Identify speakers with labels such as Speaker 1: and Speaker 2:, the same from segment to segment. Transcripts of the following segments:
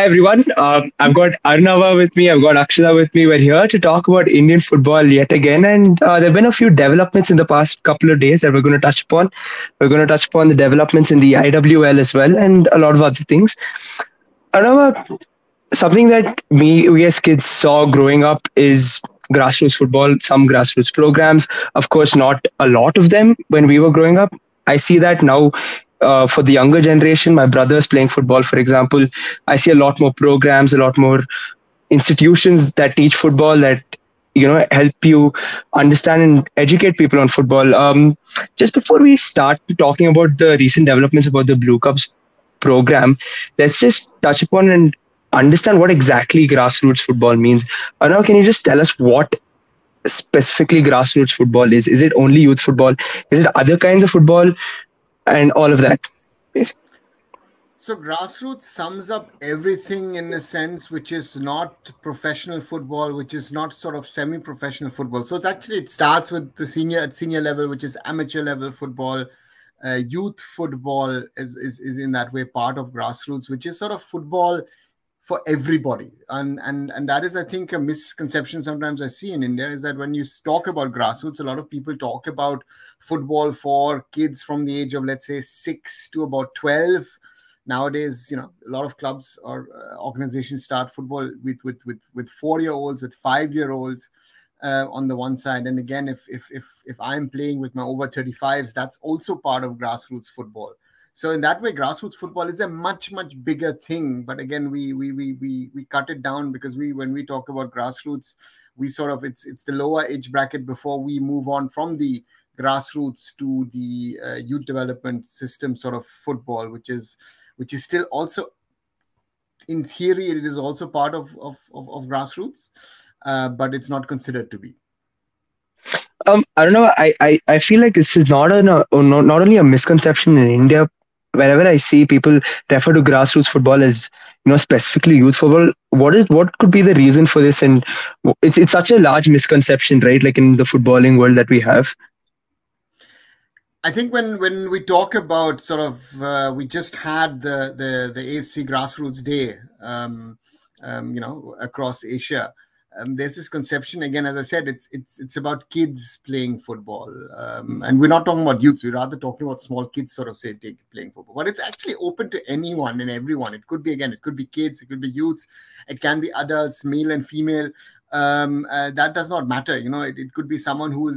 Speaker 1: everyone. I've got Arunava with me. I've got Akshata with me. We're here to talk about Indian football yet again. And there have been a few developments in the past couple of days that we're going to touch upon. We're going to touch upon the developments in the IWL as well and a lot of other things. Arunava, something that we as kids saw growing up is grassroots football, some grassroots programs. Of course, not a lot of them when we were growing up. I see that now for the younger generation, my brothers playing football, for example. I see a lot more programs, a lot more institutions that teach football that help you understand and educate people on football. Just before we start talking about the recent developments about the Blue Cups program, let's just touch upon and understand what exactly grassroots football means. Now, can you just tell us what specifically grassroots football is? Is it only youth football? Is it other kinds of football and all of that?
Speaker 2: So grassroots sums up everything in a sense which is not professional football, which is not sort of semi-professional football. So it starts with the senior level, which is amateur level football. Youth football is in that way part of grassroots, which is sort of football for everybody. And that is, I think, a misconception sometimes I see in India, is that when you talk about grassroots, a lot of people talk about football for kids from the age of, let's say, 6 to about 12. Nowadays, a lot of clubs or organizations start football with 4-year-olds, with 5-year-olds on the one side. And again, if I'm playing with my over 35s, that's also part of grassroots football. So in that way, grassroots football is a much, much bigger thing. But again, we cut it down because when we talk about grassroots, we sort of it's the lower age bracket before we move on from the grassroots to the youth development system sort of football, which is still also, in theory, it is also part of grassroots, but it's not considered to be.
Speaker 1: I don't know. I feel like this is not only a misconception in India. Wherever I see people refer to grassroots football as specifically youth football, what could be the reason for this? And it's such a large misconception, right? Like in the footballing world that we have.
Speaker 2: I think when we talk about sort of, we just had the AFC Grassroots Day, across Asia. There's this conception, again, as I said, it's about kids playing football, and we're not talking about youths. We're rather talking about small kids, sort of playing football. But it's actually open to anyone and everyone. It could be kids, it could be youths, it can be adults, male and female. That does not matter. It could be someone who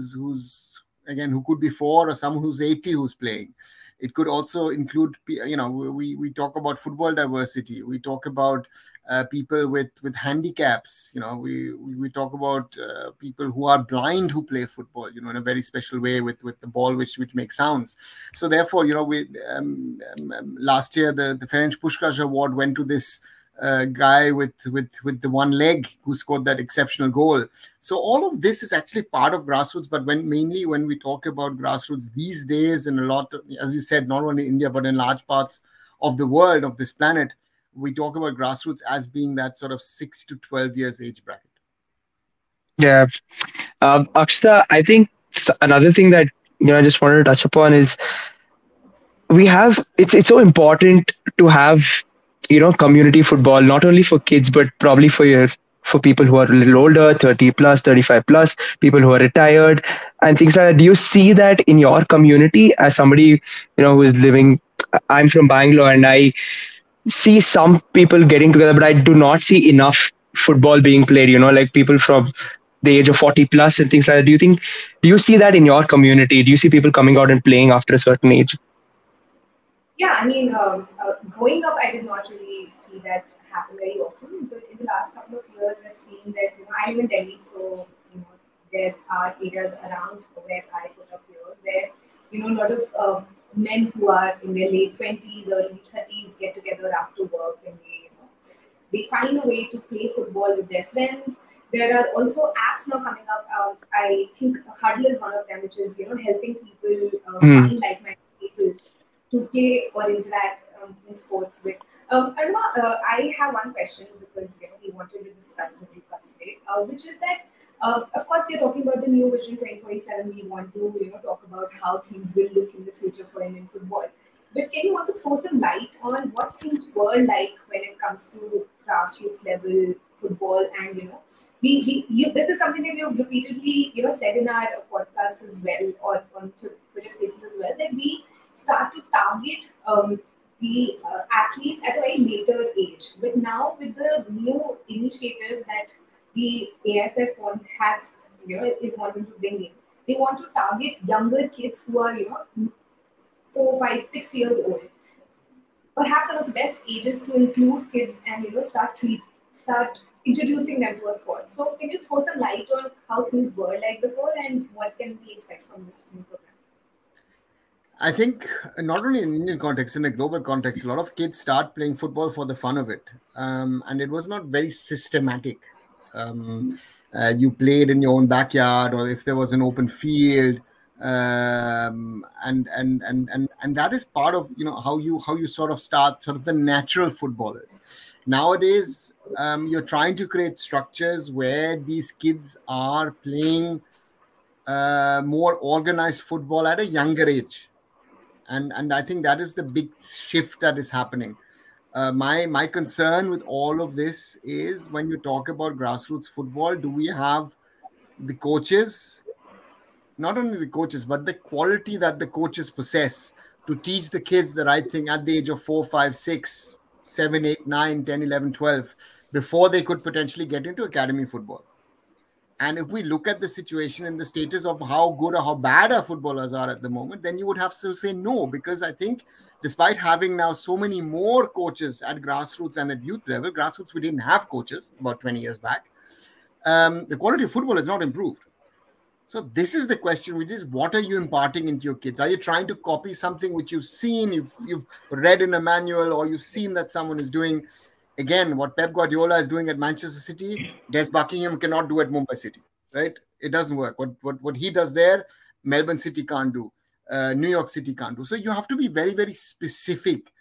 Speaker 2: could be 4 or someone who's 80 who's playing. It could also include, we talk about football diversity. We talk about people with handicaps. We talk about people who are blind who play football, in a very special way with the ball which makes sounds. So therefore, last year the Ferenc Puskás Award went to this guy with the one leg who scored that exceptional goal. So all of this is actually part of grassroots. But when we talk about grassroots these days, and a lot of, as you said, not only India but in large parts of the world, of this planet, we talk about grassroots as being that sort of 6 to 12 years age bracket.
Speaker 1: Yeah, Akshata, I think another thing that I just wanted to touch upon is it's so important to have community football, not only for kids but probably for people who are a little older, 30 plus, 35 plus, people who are retired and things like that. Do you see that in your community as somebody who is living? I'm from Bangalore and I see some people getting together, but I do not see enough football being played, like people from the age of 40 plus and things like that. Do you see that in your community? Do you see people coming out and playing after a certain age?
Speaker 3: Yeah, I mean, growing up, I did not really see that happen very often. But in the last couple of years, I've seen that, I live in Delhi, so, there are areas around where I put up here where, a lot of men who are in their late 20s, early 30s get together after work and they find a way to play football with their friends. There are also apps now coming up. I think Huddle is one of them, which is, helping people find like-minded people to play or interact in sports with. Arunava, I have one question because we wanted to discuss the Blue Cups today, which is that, of course, we are talking about the new Vision 2047. We want to talk about how things will look in the future for Indian football. But can you also throw some light on what things were like when it comes to grassroots level football, and this is something that we have repeatedly said in our podcasts as well, or on Twitter Spaces as well, that we start to target the athletes at a very later age. But now with the new initiative that the AFF has, is wanting to bring in, they want to target younger kids who are 4, 5, 6 years old. Perhaps one of the best ages to include kids and start introducing them to a sport. So can you throw some light on how things were like before and what can we expect from this new program?
Speaker 2: I think not only in Indian context, in a global context, a lot of kids start playing football for the fun of it. And it was not very systematic. You played in your own backyard, or if there was an open field. And that is part of how you sort of start sort of the natural footballers. Nowadays, you're trying to create structures where these kids are playing more organized football at a younger age. And I think that is the big shift that is happening. My concern with all of this is when you talk about grassroots football, do we have the coaches, not only the coaches, but the quality that the coaches possess to teach the kids the right thing at the age of 4, 5, 6, 7, 8, 9, 10, 11, 12, before they could potentially get into academy football. And if we look at the situation and the status of how good or how bad our footballers are at the moment, then you would have to say no, because I think despite having now so many more coaches at grassroots and at youth level, grassroots, we didn't have coaches about 20 years back. The quality of football has not improved. So this is the question, which is, what are you imparting into your kids? Are you trying to copy something which you've seen, you've read in a manual, or you've seen that someone is doing? Again, what Pep Guardiola is doing at Manchester City, Des Buckingham cannot do at Mumbai City, right? It doesn't work. What he does there, Melbourne City can't do. New York City can't do. So you have to be very, very specific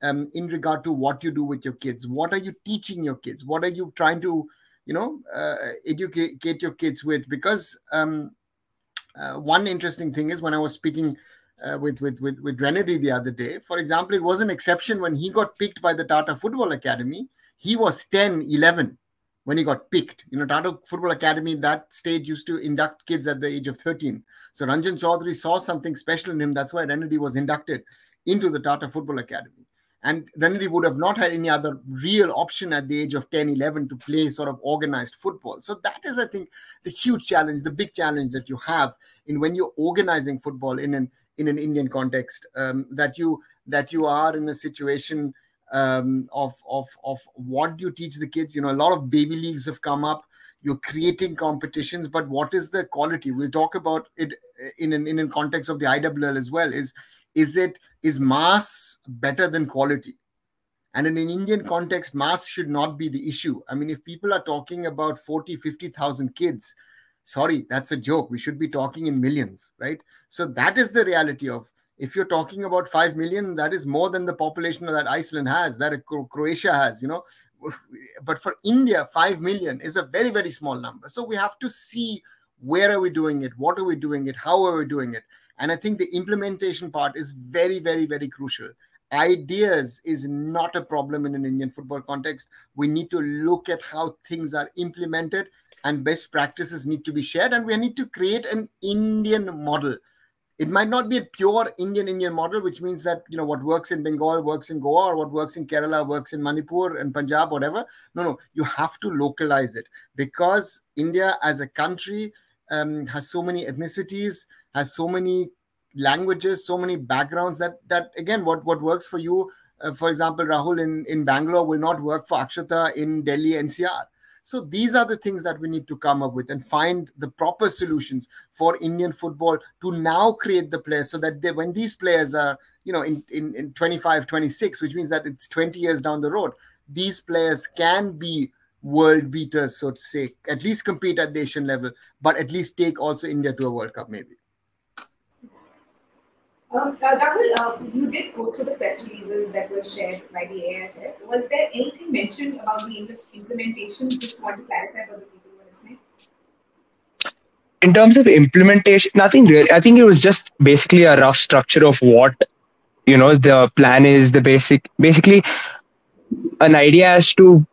Speaker 2: in regard to what you do with your kids. What are you teaching your kids? What are you trying to, educate your kids with? Because one interesting thing is, when I was speaking with Renedy the other day, for example, it was an exception when he got picked by the Tata Football Academy. He was 10, 11 when he got picked. Tata Football Academy, that stage used to induct kids at the age of 13. So Ranjan Chaudhuri saw something special in him. That's why Renedy was inducted into the Tata Football Academy. And Renedy would have not had any other real option at the age of 10, 11 to play sort of organized football. So that is, I think, the huge challenge, the big challenge that you have in when you're organizing football in an Indian context, that you are in a situation of what do you teach the kids? A lot of baby leagues have come up. You're creating competitions, but what is the quality? We'll talk about it in a context of the IWL as well. Is mass better than quality? And in an Indian context, mass should not be the issue. I mean, if people are talking about 40, 50,000 kids, sorry, that's a joke. We should be talking in millions, right? So that is the reality of, if you're talking about 5 million, that is more than the population that Iceland has, that Croatia has, But for India, 5 million is a very, very small number. So we have to see, where are we doing it? What are we doing it? How are we doing it? And I think the implementation part is very, very, very crucial. Ideas is not a problem in an Indian football context. We need to look at how things are implemented, and best practices need to be shared. And we need to create an Indian model. It might not be a pure Indian model, which means that, what works in Bengal works in Goa, or what works in Kerala works in Manipur and Punjab, whatever. No, you have to localize it, because India as a country has so many ethnicities, has so many languages, so many backgrounds that again, what works for you, for example, Rahul in Bangalore will not work for Akshata in Delhi NCR. So these are the things that we need to come up with and find the proper solutions for Indian football to now create the players, so that when these players are, in 25, 26, which means that it's 20 years down the road, these players can be world beaters, so to say, at least compete at the Asian level, but at least take also India to a World Cup, maybe.
Speaker 3: Rahul, you did go through the press releases that were shared by the AFF. Was there anything mentioned about the implementation? Just want to clarify for the people who are listening.
Speaker 1: In terms of implementation, nothing really. I think it was just basically a rough structure of what, the plan is, basically an idea as to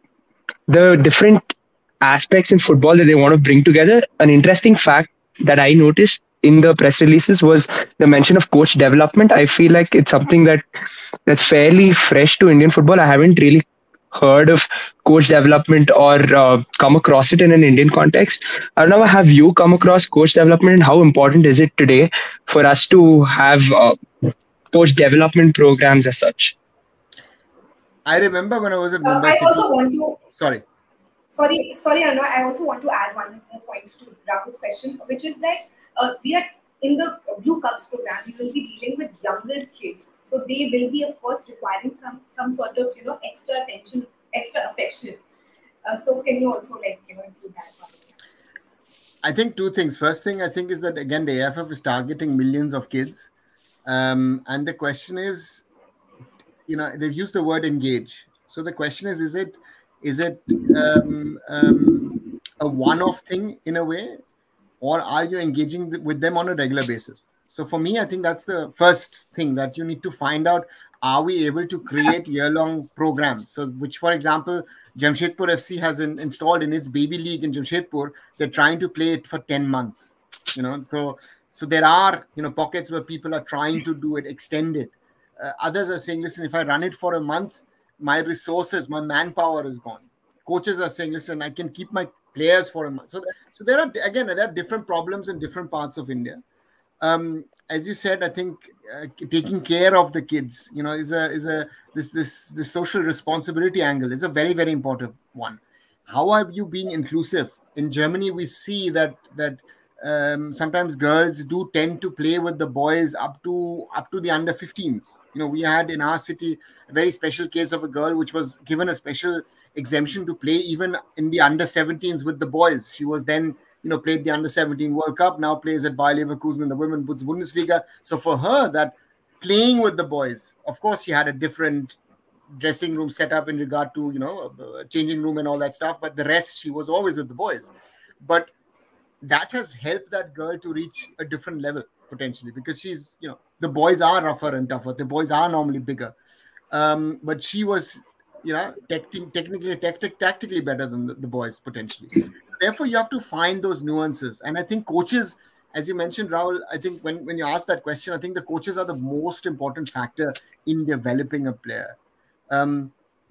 Speaker 1: the different aspects in football that they want to bring together. An interesting fact that I noticed in the press releases was the mention of coach development. I feel like it's something that's fairly fresh to Indian football. I haven't really heard of coach development or come across it in an Indian context. Arunava, have you come across coach development, and how important is it today for us to have coach development programs as such?
Speaker 2: I remember when I was at Mumbai
Speaker 3: I
Speaker 2: City.
Speaker 3: also want to.
Speaker 2: Sorry,
Speaker 3: Anna. I also want to add one more point to Rahul's question, which is that we are in the Blue Cups program. We will be dealing with younger kids, so they will be, of course, requiring some sort of extra attention, extra affection. So can you also include that part?
Speaker 2: I think two things. First thing I think is that again the AFF is targeting millions of kids, and the question is, they've used the word engage. So the question is it a one-off thing in a way, or are you engaging with them on a regular basis? So for me, I think that's the first thing that you need to find out. Are we able to create year-long programs? So which, for example, Jamshedpur FC has installed in its baby league in Jamshedpur. They're trying to play it for 10 months. So there are pockets where people are trying to do it extended. Others are saying, listen, if I run it for a month, my resources, my manpower is gone. Coaches are saying, listen, I can keep my players for a month. So there are different problems in different parts of India. As you said, I think taking care of the kids, this social responsibility angle is a very, very important one. How are you being inclusive? In Germany, we see that sometimes girls do tend to play with the boys up to the under 15s. We had in our city a very special case of a girl which was given a special exemption to play even in the under 17s with the boys. She was then played the under 17 World Cup, now plays at Bayer Leverkusen in the Women's Bundesliga. So for her, that playing with the boys, of course, she had a different dressing room set up in regard to changing room and all that stuff, but the rest she was always with the boys. But that has helped that girl to reach a different level potentially, because she's, the boys are rougher and tougher. The boys are normally bigger. But she was, tactically better than the boys potentially. So therefore, you have to find those nuances. And I think coaches, as you mentioned, Rahul, I think when you ask that question, I think the coaches are the most important factor in developing a player.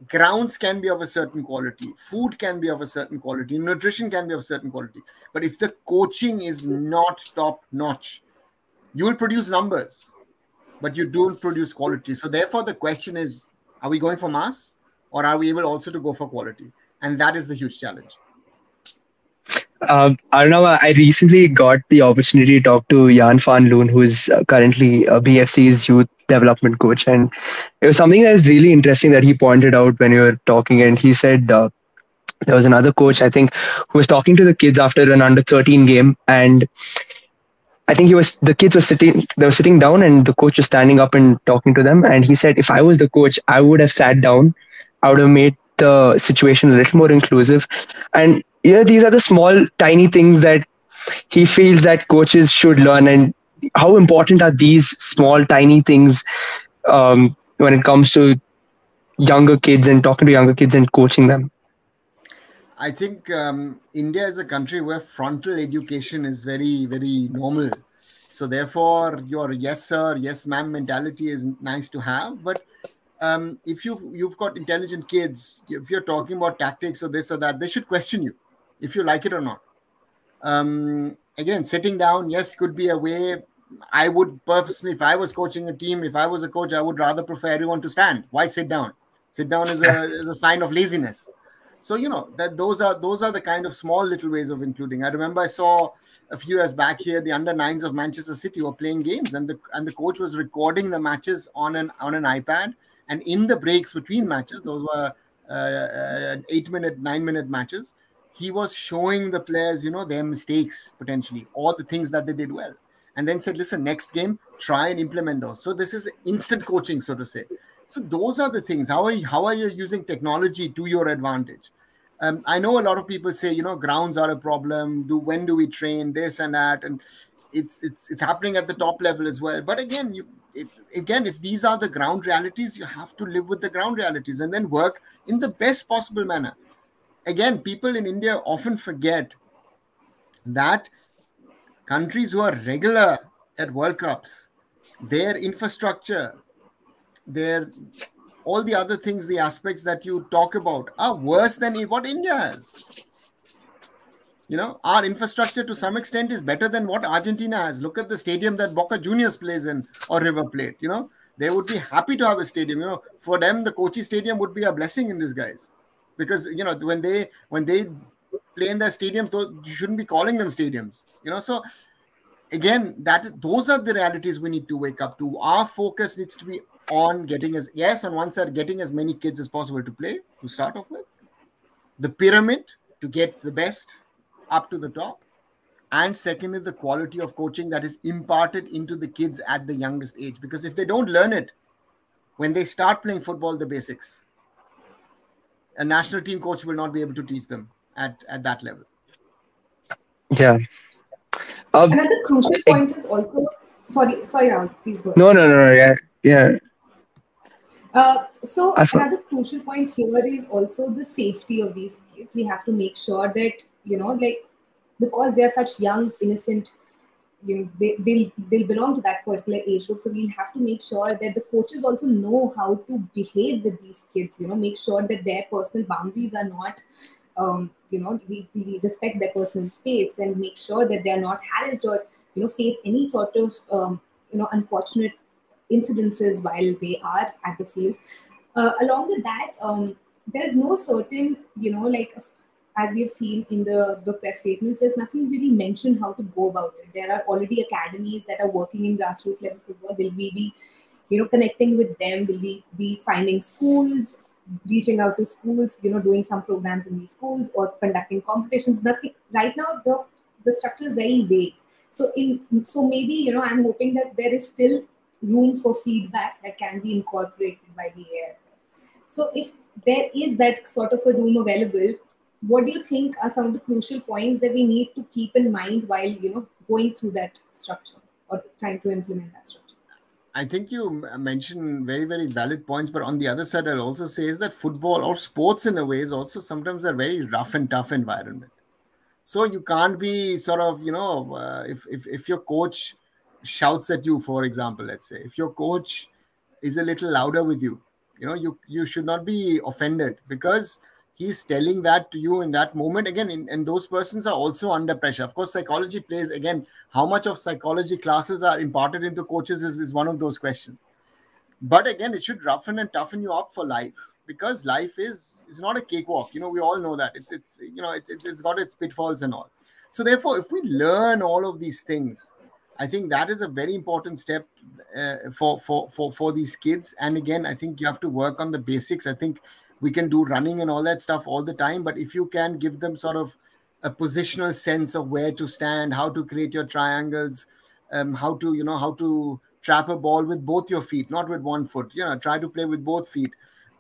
Speaker 2: Grounds can be of a certain quality, food can be of a certain quality, nutrition can be of a certain quality. But if the coaching is not top notch, you will produce numbers, but you don't produce quality. So therefore, the question is, are we going for mass, or are we able also to go for quality? And that is the huge challenge.
Speaker 1: Arunava, I recently got the opportunity to talk to Jan van Loon, who is currently BFC's youth development coach. And it was something that is really interesting that he pointed out when you were talking. And he said there was another coach, I think, who was talking to the kids after an under 13 game. And I think the kids were sitting down, and the coach was standing up and talking to them. And he said, if I was the coach, I would have sat down. I would have made the situation a little more inclusive. And these are the small, tiny things that he feels that coaches should learn. And how important are these small, tiny things when it comes to younger kids and talking to younger kids and coaching them?
Speaker 2: I think India is a country where frontal education is very, very normal. So therefore, your yes, sir, yes, ma'am mentality is nice to have. But if you've got intelligent kids, if you're talking about tactics or this or that, they should question you if you like it or not. Again, sitting down, yes, could be a way. I would personally, if I was coaching a team, if I was a coach, I would rather prefer everyone to stand. Why sit down? Sit down is a sign of laziness. So that those are the kind of small little ways of including. I remember I saw a few years back here the under 9s of Manchester City were playing games, and the coach was recording the matches on an iPad, and in the breaks between matches, those were 8-minute, 9-minute matches. He was showing the players, their mistakes potentially, or the things that they did well, and then said, listen, next game, try and implement those. So this is instant coaching, so to say. So those are the things. How are you using technology to your advantage? I know a lot of people say, grounds are a problem. When do we train, this and that? And it's happening at the top level as well. But again, if these are the ground realities, you have to live with the ground realities and then work in the best possible manner. again, people in India often forget that countries who are regular at World Cups, their infrastructure, their all the other things, the aspects that you talk about are worse than what India has. Our infrastructure to some extent is better than what Argentina has. Look at the stadium that Boca Juniors plays in, or River Plate. They would be happy to have a stadium. For them, the Kochi Stadium would be a blessing in disguise, because when they play in their stadiums, you shouldn't be calling them stadiums. So again, those are the realities we need to wake up to. Our focus needs to be on getting on one side, getting as many kids as possible to play to start off with, the pyramid to get the best up to the top, and secondly, the quality of coaching that is imparted into the kids at the youngest age. Because if they don't learn it when they start playing football, the basics, a national team coach will not be able to teach them at that level.
Speaker 1: Yeah.
Speaker 3: Another crucial point is also, sorry, Rahul, please go.
Speaker 1: No, yeah.
Speaker 3: So another crucial point here is also the safety of these kids. We have to make sure that, because they're such young, innocent, they'll belong to that particular age group. So we'll have to make sure that the coaches also know how to behave with these kids, make sure that their personal boundaries are not, we respect their personal space, and make sure that they're not harassed or, face any sort of, unfortunate incidences while they are at the field. Along with that, there's no certain, as we've seen in the press statements, there's nothing really mentioned how to go about it. There are already academies that are working in grassroots level football. Will we be, connecting with them? Will we be finding schools, reaching out to schools, doing some programs in these schools, or conducting competitions? Nothing right now. The structure is very vague. So maybe, I'm hoping that there is still room for feedback that can be incorporated by the AIF. So if there is that sort of a room available, what do you think are some of the crucial points that we need to keep in mind while, going through that structure or trying to implement that structure?
Speaker 2: I think you mentioned very, very valid points, but on the other side, I'll also say is that football or sports in a way is also sometimes a very rough and tough environment. So you can't be sort of, if your coach shouts at you, for example, let's say, if your coach is a little louder with you, you should not be offended, because he's telling that to you in that moment. Again, and those persons are also under pressure. Of course, psychology plays, again, how much of psychology classes are imparted into coaches is one of those questions. But again, it should roughen and toughen you up for life, because life is not a cakewalk. We all know that it's got its pitfalls and all. So therefore, if we learn all of these things, I think that is a very important step for these kids. And again, I think you have to work on the basics. I think we can do running and all that stuff all the time, but if you can give them sort of a positional sense of where to stand, how to create your triangles, how to trap a ball with both your feet, not with one foot, try to play with both feet,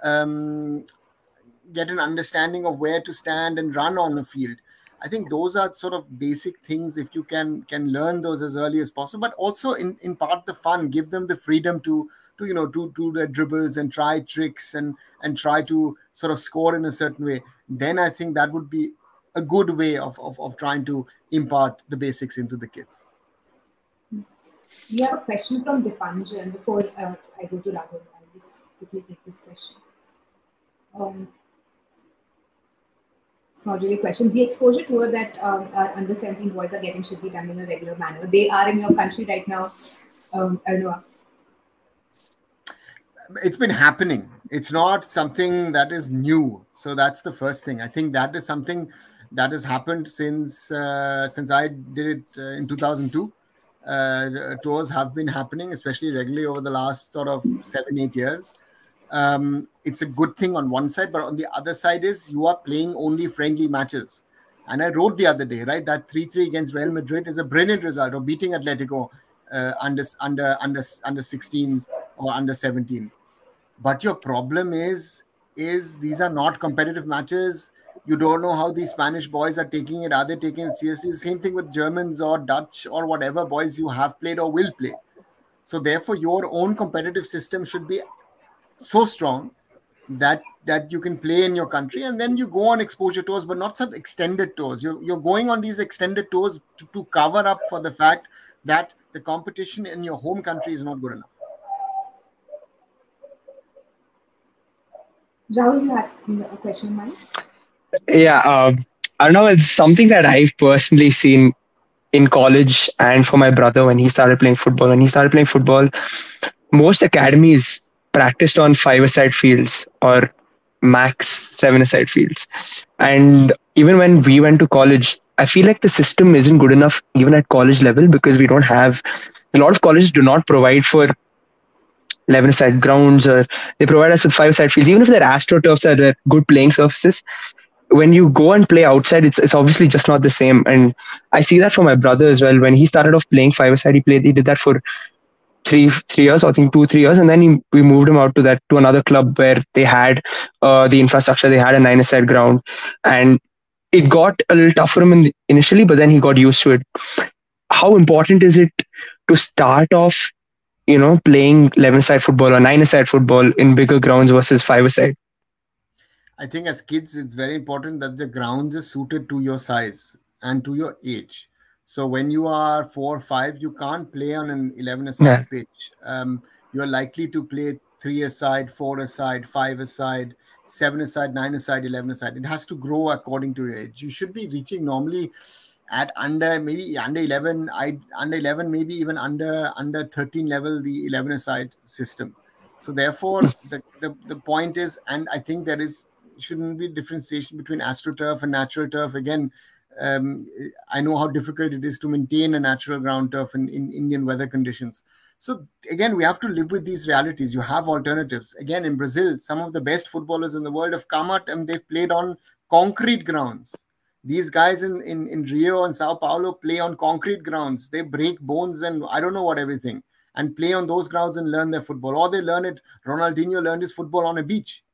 Speaker 2: get an understanding of where to stand and run on the field. I think those are sort of basic things. If you can learn those as early as possible, but also in part the fun, give them the freedom to do their dribbles and try tricks and try to sort of score in a certain way, then I think that would be a good way of trying to impart the basics into the kids.
Speaker 3: We have a question from Dipanjan. Before I go to Rahul, I'll just quickly take this question. It's not really a question. The exposure tour that our under 17 boys are getting should be done in a regular manner. They are in your country right now, Arunava.
Speaker 2: It's been happening. It's not something that is new. So that's the first thing. I think that is something that has happened since I did it in 2002. Tours have been happening, especially regularly over the last sort of 7-8 years. It's a good thing on one side, but on the other side is you are playing only friendly matches. And I wrote the other day, right, that 3-3 against Real Madrid is a brilliant result of beating Atletico under 16 or under 17. But your problem is these are not competitive matches. You don't know how these Spanish boys are taking it. Are they taking it seriously? The same thing with Germans or Dutch or whatever boys you have played or will play. So therefore, your own competitive system should be so strong that you can play in your country, and then you go on exposure tours, but not such extended tours. You're going on these extended tours to cover up for the fact that the competition in your home country is not good enough.
Speaker 3: Rahul, you had a question in mind?
Speaker 1: Yeah, I don't know. It's something that I've personally seen in college and for my brother when he started playing football. When he started playing football, most academies practiced on five-a-side fields or max seven-a-side fields. And even when we went to college, I feel like the system isn't good enough even at college level because we don't have a lot of colleges do not provide for 11-a-side grounds, or they provide us with five-a-side fields. Even if they're astroturfs are they're good playing surfaces, when you go and play outside, it's obviously just not the same. And I see that for my brother as well. When he started off playing five-a-side, he did that for three years, I think 2 3 years, and then we moved him out to another club where they had the infrastructure. They had a nine-a-side ground, and it got a little tough for him initially, but then he got used to it. How important is it to start off, playing 11-a-side football or nine-a-side football in bigger grounds versus five-a-side?
Speaker 2: I think as kids, it's very important that the grounds are suited to your size and to your age. So when you are 4 or 5, you can't play on an 11-a-side pitch. You're likely to play 3-a-side, 4-a-side, 5-a-side, 7-a-side, 9-a-side, 11-a-side. It has to grow according to your age. You should be reaching normally at maybe under 11, maybe even under 13 level, the 11-a-side system. So therefore, the point is, and I think shouldn't be differentiation between AstroTurf and natural turf. Again, I know how difficult it is to maintain a natural ground turf in Indian weather conditions. So again, we have to live with these realities. You have alternatives. Again, in Brazil, some of the best footballers in the world have come out and they've played on concrete grounds. These guys in Rio and Sao Paulo play on concrete grounds. They break bones and I don't know what everything, and play on those grounds and learn their football. Or they learn it. Ronaldinho learned his football on a beach.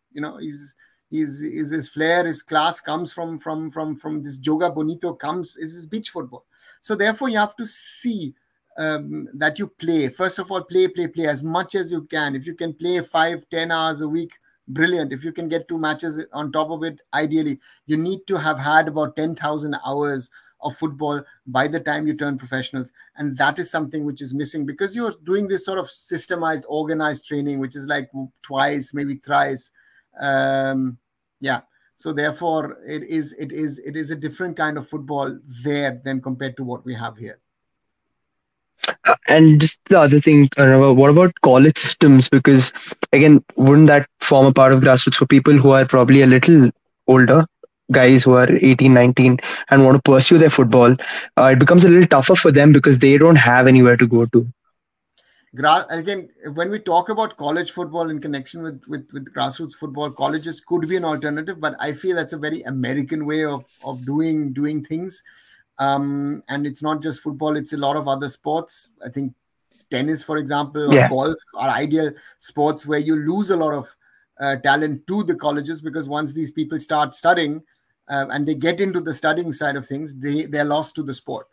Speaker 2: His flair, his class comes from this joga bonito is his beach football. So therefore, you have to see that you play. First of all, play as much as you can. If you can play 5-10 hours a week, brilliant. If you can get 2 matches on top of it, ideally, you need to have had about 10,000 hours of football by the time you turn professionals. And that is something which is missing because you're doing this sort of systemized, organized training, which is like twice, maybe thrice. So therefore it is a different kind of football there than compared to what we have here.
Speaker 1: And just the other thing, what about college systems? Because again, wouldn't that form a part of grassroots for people who are probably a little older, guys who are 18, 19 and want to pursue their football? It becomes a little tougher for them because they don't have anywhere to go to.
Speaker 2: Again, when we talk about college football in connection with grassroots football, colleges could be an alternative, but I feel that's a very American way of doing things. And it's not just football, it's a lot of other sports. I think tennis, for example, or golf are ideal sports where you lose a lot of talent to the colleges, because once these people start studying and they get into the studying side of things, they're lost to the sport.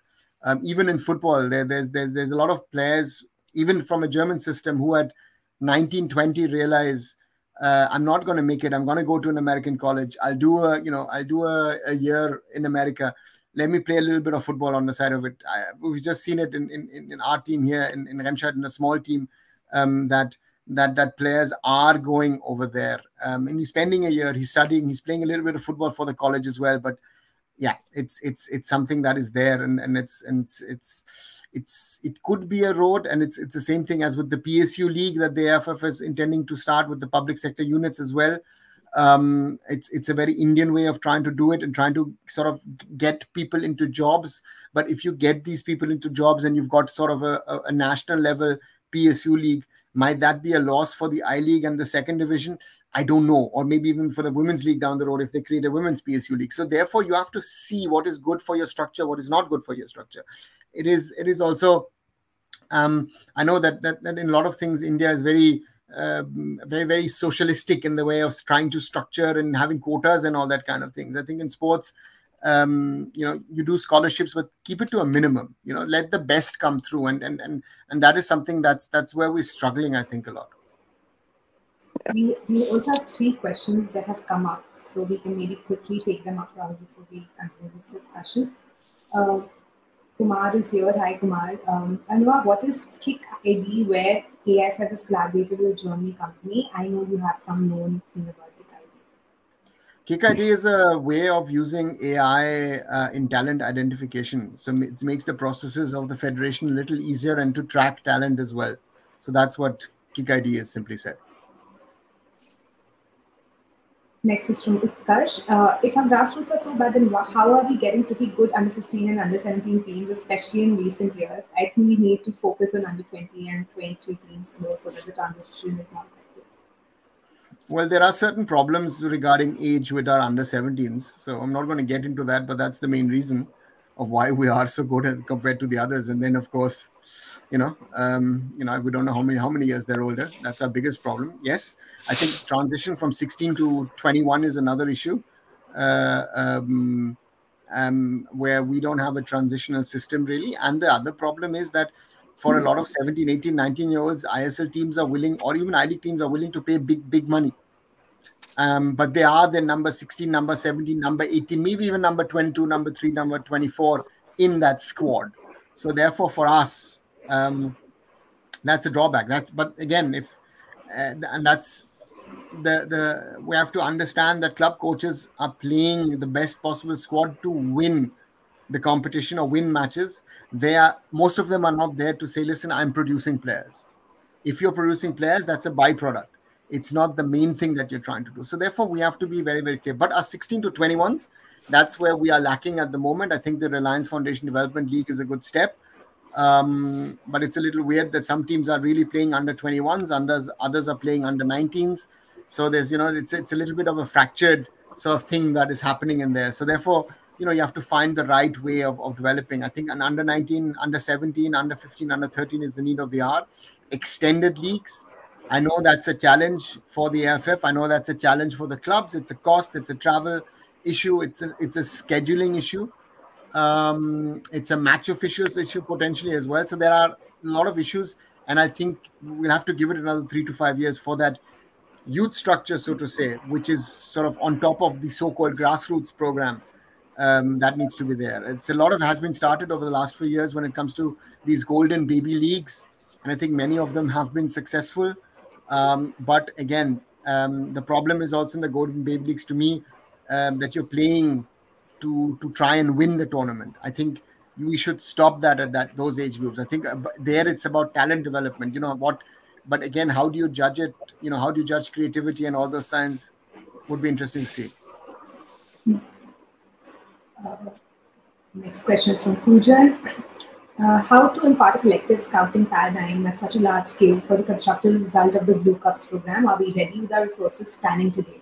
Speaker 2: Even in football, there's a lot of players, even from a German system, who at 19, 20 realize I'm not going to make it. I'm going to go to an American college. I'll do a year in America. Let me play a little bit of football on the side of it. We've just seen it in our team here in Remscheid, in a small team, that players are going over there. And he's spending a year, he's studying, he's playing a little bit of football for the college as well. But yeah, it's something that is there, and it could be a road, and it's the same thing as with the PSU league that the AFF is intending to start with the public sector units as well. It's a very Indian way of trying to do it and trying to sort of get people into jobs. But if you get these people into jobs and you've got sort of a national level PSU league, might that be a loss for the I League and the second division? I don't know. Or maybe even for the women's league down the road if they create a women's PSU league. So therefore, you have to see what is good for your structure, what is not good for your structure. It is also, I know that in a lot of things, India is very, very socialistic in the way of trying to structure and having quotas and all that kind of things. I think in sports, you do scholarships, but keep it to a minimum. Let the best come through, and that is something that's where we're struggling, I think, a lot.
Speaker 3: We also have 3 questions that have come up, so we can maybe quickly take them up rather before we continue this discussion. Uh, Kumar is here. Hi, Kumar. Anurag, what is Kick ID, where AIFF is collaborated with a Germany company? I know you have some known thing about Kick ID.
Speaker 2: Kick ID is a way of using AI in talent identification. So it makes the processes of the federation a little easier and to track talent as well. So that's what Kick ID is, simply said.
Speaker 3: Next is from Utkarsh. If our grassroots are so bad, then how are we getting pretty good under 15 and under 17 teams, especially in recent years? I think we need to focus on under 20 and 23 teams more so that the transition is not affected.
Speaker 2: Well, there are certain problems regarding age with our under 17s. So I'm not going to get into that, but that's the main reason of why we are so good compared to the others. And then, of course, we don't know how many years they're older. That's our biggest problem. Yes, I think transition from 16 to 21 is another issue, where we don't have a transitional system really. And the other problem is that for a lot of 17, 18, 19-year-olds, ISL teams are willing, or even I-League teams are willing to pay big money. But they are the number 16, number 17, number 18, maybe even number 22, number 3, number 24 in that squad. So therefore, for us, that's a drawback. But again, we have to understand that club coaches are playing the best possible squad to win the competition or win matches. Most of them are not there to say, listen, I'm producing players. If you're producing players, that's a byproduct. It's not the main thing that you're trying to do. So therefore, we have to be very, very clear. But our 16 to 21s, that's where we are lacking at the moment. I think the Reliance Foundation Development League is a good step. But it's a little weird that some teams are really playing under 21s, others are playing under 19s. So there's, it's a little bit of a fractured sort of thing that is happening in there. So therefore, you have to find the right way of developing. I think an under 19, under 17, under 15, under 13 is the need of the hour. Extended leagues, I know that's a challenge for the AFF. I know that's a challenge for the clubs. It's a cost, it's a travel issue, it's a scheduling issue. It's a match officials issue potentially as well. So there are a lot of issues, and I think we'll have to give it another 3 to 5 years for that youth structure, so to say, which is sort of on top of the so-called grassroots program. That needs to be there. It's a lot of has been started over the last few years when it comes to these golden baby leagues, and I think many of them have been successful. But again, the problem is also in the golden baby leagues to me, that you're playing to try and win the tournament. I think we should stop that at those age groups. I think there it's about talent development. But again, how do you judge it? How do you judge creativity and all those signs? Would be interesting to see.
Speaker 3: Next question is from Poojan. How to impart a collective scouting paradigm at such a large scale for the constructive result of the Blue Cups program? Are we ready with our resources standing today?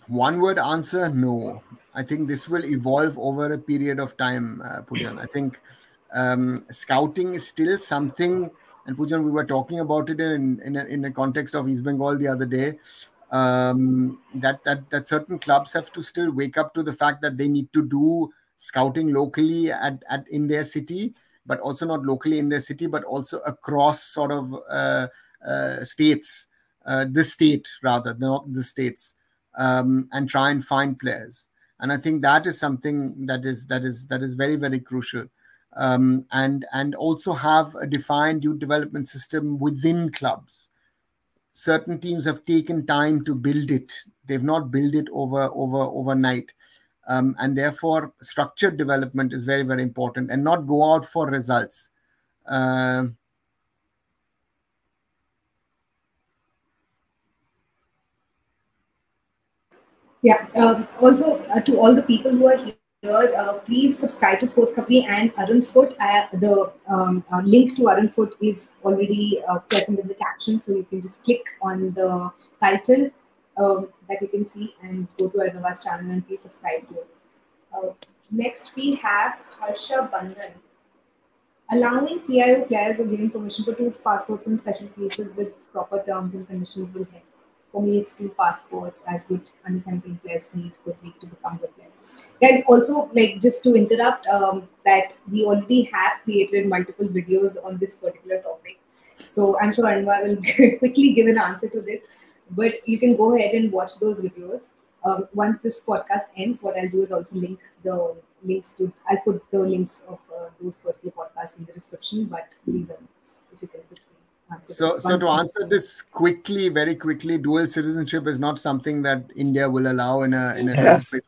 Speaker 2: One word answer, no. I think this will evolve over a period of time, Poojan. I think scouting is still something, and Poojan, we were talking about it in a context of East Bengal the other day, that certain clubs have to still wake up to the fact that they need to do scouting locally in their city, but also not locally in their city, but also across sort of states, this state rather, not the states, and try and find players. And I think that is something that is very, very crucial. And also have a defined youth development system within clubs. Certain teams have taken time to build it. They've not built it overnight. And therefore, structured development is very, very important, and not go out for results.
Speaker 3: Also, to all the people who are here, please subscribe to Sports Company and Arunfoot. The link to Arunfoot is already present in the caption, so you can just click on the title that you can see and go to Arunava's channel and please subscribe to it. Next, we have Harsha Bandhan. Allowing PIO players or giving permission for 2 passports in special cases with proper terms and conditions will help. For me, it's 2 passports, as good under 17 players need good league to become good players. Guys, also, just to interrupt, that we already have created multiple videos on this particular topic. So I'm sure Arunava will quickly give an answer to this. But you can go ahead and watch those videos. Once this podcast ends, what I'll do is also link the links to. I'll put the links of those particular podcasts in the description. But please, if you can quickly answer.
Speaker 2: So to answer this quickly, very quickly, dual citizenship is not something that India will allow in a short space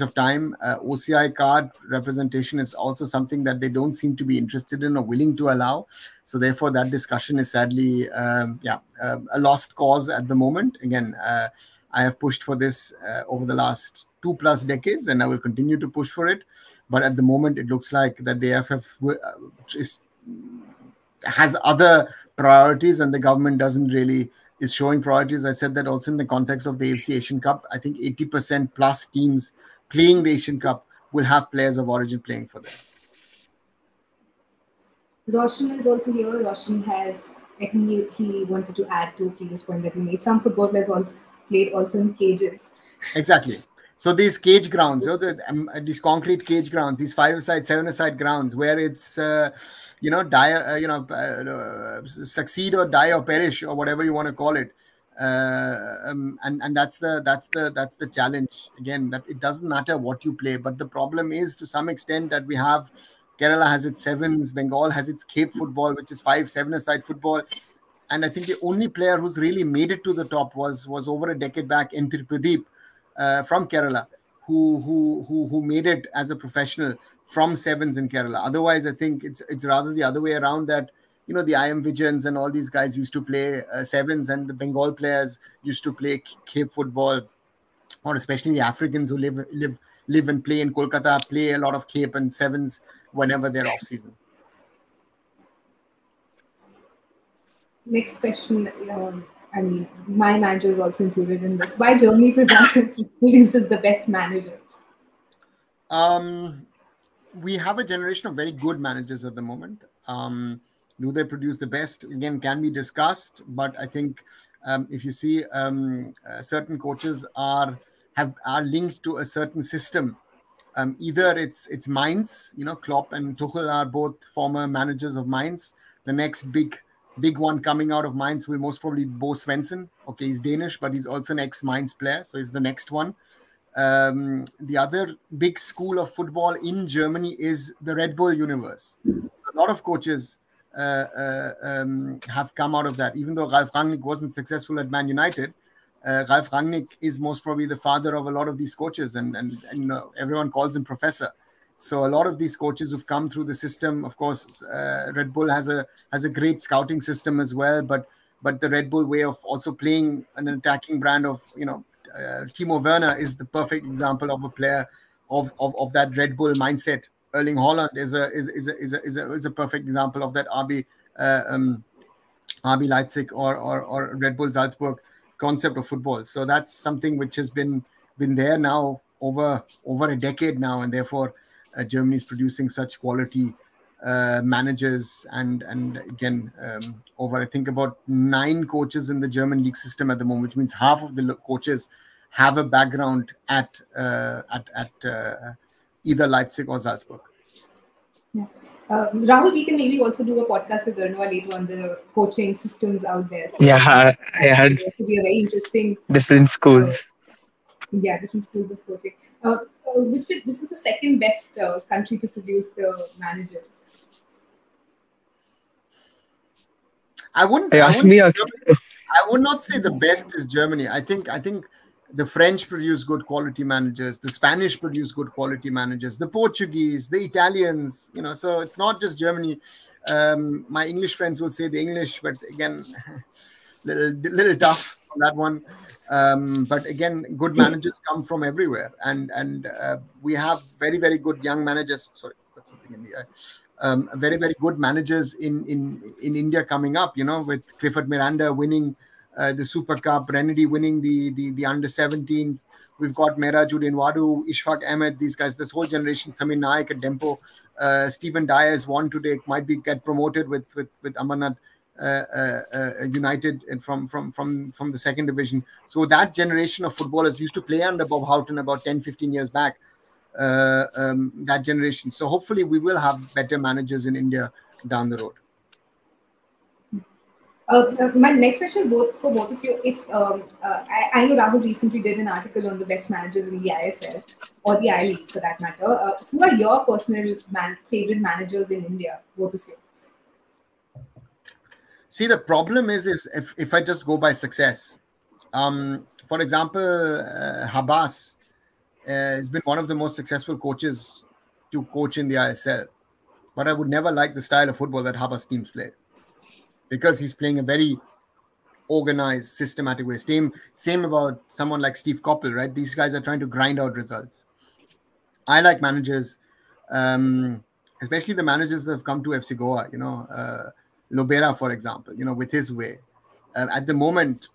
Speaker 2: of time. OCI card representation is also something that they don't seem to be interested in or willing to allow. So therefore, that discussion is sadly, a lost cause at the moment. Again, I have pushed for this over the last 2+ decades, and I will continue to push for it. But at the moment, it looks like that the AFF has other priorities, and the government is showing priorities. I said that also in the context of the AFC Asian Cup. I think 80% plus teams playing the Asian Cup will have players of origin playing for them.
Speaker 3: Roshan is also here. Roshan has, I think he wanted to add to a previous point that he made. Some football players also played also in cages.
Speaker 2: Exactly. So these cage grounds, these concrete cage grounds, these 5-a-side, 7-a-side grounds, where it's succeed or die or perish or whatever you want to call it, and that's the challenge. Again, that it doesn't matter what you play, but the problem is to some extent that we have Kerala has its sevens, Bengal has its Cape football, which is 5-7-a-side football. And I think the only player who's really made it to the top was over a decade back, NP Pradeep. From Kerala, who made it as a professional from sevens in Kerala. Otherwise, I think it's rather the other way around, that the IM Vijayans and all these guys used to play sevens, and the Bengal players used to play Cape football, or especially the Africans who live and play in Kolkata play a lot of Cape and sevens whenever they're off season.
Speaker 3: Next question. I mean, my manager is also included in this. Why Germany produces the best managers?
Speaker 2: We have a generation of very good managers at the moment. Do they produce the best? Again, can be discussed. But I think if you see certain coaches are linked to a certain system. Either it's Mainz, Klopp and Tuchel are both former managers of Mainz. The next big one coming out of Mainz will most probably be Bo Svensson. Okay, he's Danish, but he's also an ex-Mainz player, so he's the next one. The other big school of football in Germany is the Red Bull universe. So a lot of coaches have come out of that. Even though Ralf Rangnick wasn't successful at Man United, Ralf Rangnick is most probably the father of a lot of these coaches, and everyone calls him professor. So a lot of these coaches who've come through the system, of course, Red Bull has a great scouting system as well, but the Red Bull way of also playing an attacking brand of, Timo Werner is the perfect example of a player of that Red Bull mindset. Erling Haaland is a perfect example of that RB Leipzig or Red Bull Salzburg concept of football. So that's something which has been there now over a decade now, and therefore Germany is producing such quality managers, and again over I think about 9 coaches in the German league system at the moment, which means half of the coaches have a background at either Leipzig or Salzburg.
Speaker 3: Yeah. Rahul, we can maybe also do a podcast with Arunava later on the coaching systems out there. So
Speaker 1: I had
Speaker 3: it could be a very interesting
Speaker 1: different schools.
Speaker 3: Different schools of coaching. Which is the second best country to produce the managers?
Speaker 2: I would not say the best is Germany. I think the French produce good quality managers. The Spanish produce good quality managers. The Portuguese, the Italians. So it's not just Germany. My English friends will say the English, but again, little tough on that one. But again, good managers come from everywhere, and we have very, very good young managers. Sorry, put something in the eye. Very, very good managers in India coming up. With Clifford Miranda winning the Super Cup, Renedy winning the under-17s. We've got Mehrajudin Wadu, Ishfaq Ahmed, these guys. This whole generation. Samir Naik at Dempo, Stephen Dyer is one today. Might get promoted with Amarnath United and from the second division. So that generation of footballers used to play under Bob Houghton about 10-15 years back. That generation. So hopefully we will have better managers in India down the road.
Speaker 3: My next question is for both of you. If I know Rahul recently did an article on the best managers in the ISL or the I League for that matter. Who are your personal favorite managers in India? Both of you.
Speaker 2: See, the problem is if I just go by success, for example, Habas has been one of the most successful coaches to coach in the ISL, but I would never like the style of football that Habas teams play, because he's playing a very organized, systematic way. Same about someone like Steve Coppell, right? These guys are trying to grind out results. I like managers, especially the managers that have come to FC Goa, Lobera, for example, with his way. At the moment,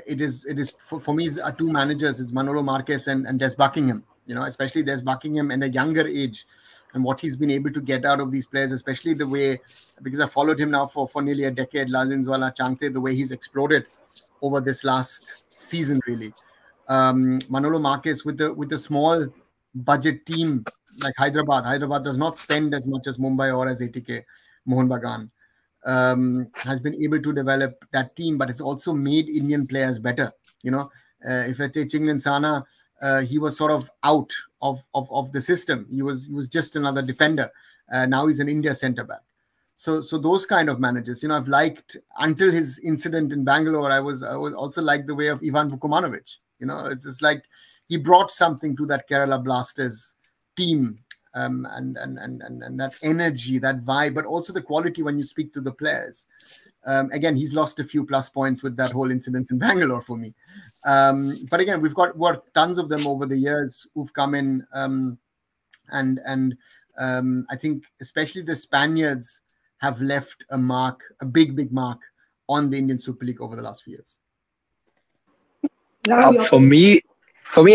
Speaker 2: it is for me, are two managers. It's Manolo Marquez and Des Buckingham, especially Des Buckingham and a younger age, and what he's been able to get out of these players, especially the way, because I followed him now for nearly a decade, Lalinzwala Changte, the way he's exploded over this last season, really. Manolo Marquez with the small budget team like Hyderabad. Hyderabad does not spend as much as Mumbai or as ATK, Mohun Bagan. Has been able to develop that team, but it's also made Indian players better. If I take Chinglin Sana, he was sort of out of the system. He was just another defender. Now he's an India centre back. So those kind of managers, I've liked until his incident in Bangalore. I was also like the way of Ivan Vukomanovic. It's just like he brought something to that Kerala Blasters team. And that energy, that vibe, but also the quality when you speak to the players. Again, he's lost a few plus points with that whole incident in Bangalore for me. But again, we've got tons of them over the years who've come in, and I think especially the Spaniards have left a big mark on the Indian Super League over the last few years.
Speaker 1: For me,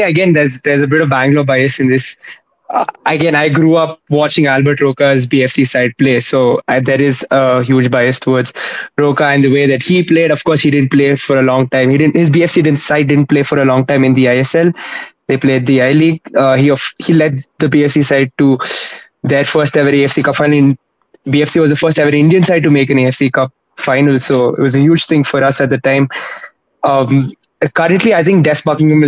Speaker 1: again, there's a bit of Bangalore bias in this. Again, I grew up watching Albert Roca's BFC side play, so there is a huge bias towards Roca and the way that he played. Of course, he didn't play for a long time. His BFC side didn't play for a long time in the ISL. They played the I League. He led the BFC side to their first ever AFC Cup final. BFC was the first ever Indian side to make an AFC Cup final, so it was a huge thing for us at the time. Currently, I think Des Buckingham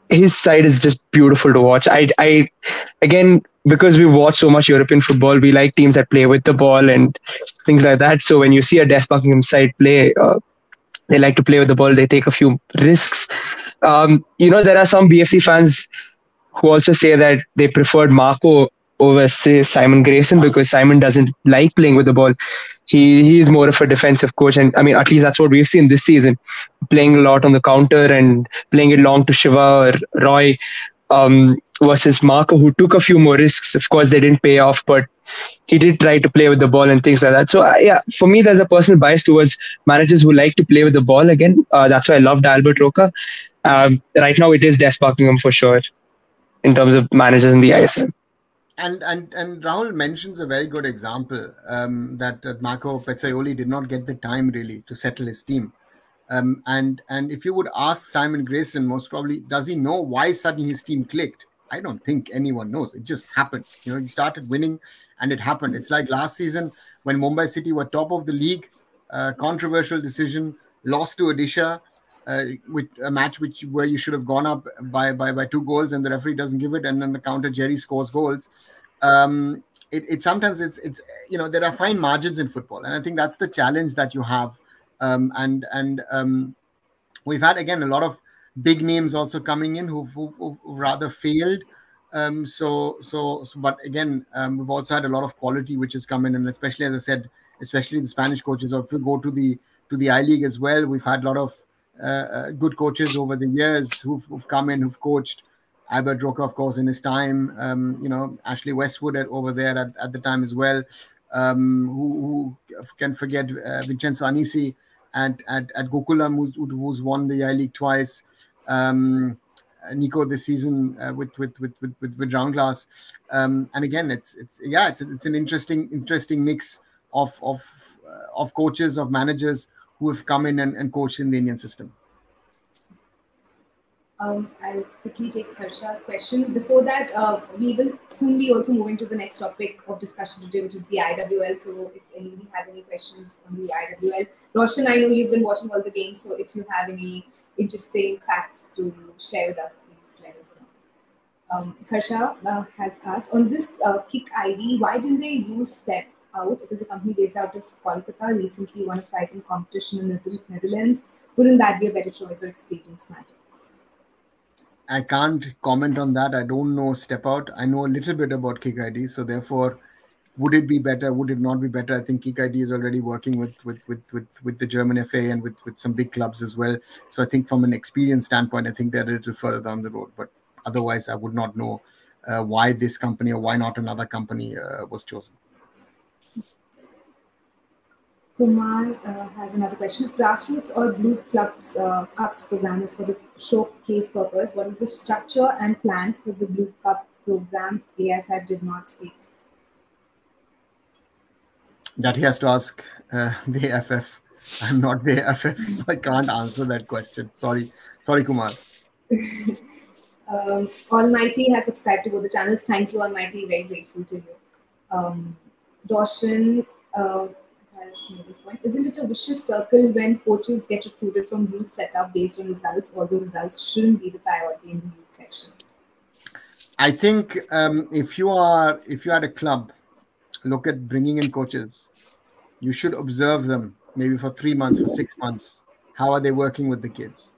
Speaker 1: his side is just beautiful to watch. I again, because we watch so much European football, we like teams that play with the ball and things like that. So when you see a Des Buckingham side play, they like to play with the ball. They take a few risks. There are some BFC fans who also say that they preferred Marco over, say, Simon Grayson, because Simon doesn't like playing with the ball. He is more of a defensive coach, and I mean, at least that's what we've seen this season, playing a lot on the counter and playing it long to Shiva or Roy, versus Marco, who took a few more risks. Of course, they didn't pay off, but he did try to play with the ball and things like that. So yeah, for me, there's a personal bias towards managers who like to play with the ball. Again, that's why I loved Albert Roca. Right now, it is Des Buckingham for sure in terms of managers in the ISL.
Speaker 2: And Rahul mentions a very good example, that Marco Pezzaioli did not get the time really to settle his team. And if you would ask Simon Grayson, most probably, does he know why suddenly his team clicked? I don't think anyone knows. It just happened. He started winning and it happened. It's like last season when Mumbai City were top of the league, controversial decision, lost to Odisha, with a match where you should have gone up by 2 goals and the referee doesn't give it, and then the counter Jerry scores goals. It sometimes it's there are fine margins in football, and I think that's the challenge that you have. We've had again a lot of big names also coming in who've rather failed. But again, we've also had a lot of quality which has come in, and especially, as I said, especially the Spanish coaches. Or if you go to the I League as well, we've had a lot of good coaches over the years who've come in, who've coached. Albert Roca, of course, in his time. Ashley Westwood over there at the time as well. Who can forget Vincenzo Anisi at Gokulam, who's won the I League twice. Nico this season with Round Glass. And again, it's an interesting mix of coaches, of managers who have come in and coached in the Indian system.
Speaker 3: I'll quickly take Harsha's question. Before that, we will soon be also moving to the next topic of discussion today, which is the IWL. So if anybody has any questions on the IWL, Roshan, I know you've been watching all the games. So if you have any interesting facts to share with us, please let us know. Harsha has asked on this Kick ID, why didn't they use Step Out? It is a company based out of Kolkata, recently won a prize in competition in the Netherlands. Wouldn't that be a better choice, or experience matters?
Speaker 2: I can't comment on that. I don't know Step Out. I know a little bit about Kick ID, so therefore, would it be better? Would it not be better? I think Kick ID is already working with the German FA and with some big clubs as well. So I think from an experience standpoint, I think they're a little further down the road. But otherwise, I would not know why this company or why not another company was chosen.
Speaker 3: Kumar has another question. If Grassroots or Blue Clubs Cups program is for the showcase purpose, what is the structure and plan for the Blue Cup program? AFF did not state.
Speaker 2: That he has to ask the AFF. I'm not the AFF, so I can't answer that question. Sorry, Kumar.
Speaker 3: Almighty has subscribed to both the channels. Thank you, Almighty. Very grateful to you. Roshan has made this point. Isn't it a vicious circle when coaches get recruited from youth setup based on results, although results shouldn't be the priority in the youth section?
Speaker 2: I think if you are at a club, look at bringing in coaches. You should observe them maybe for 3 months, for 6 months. How are they working with the kids?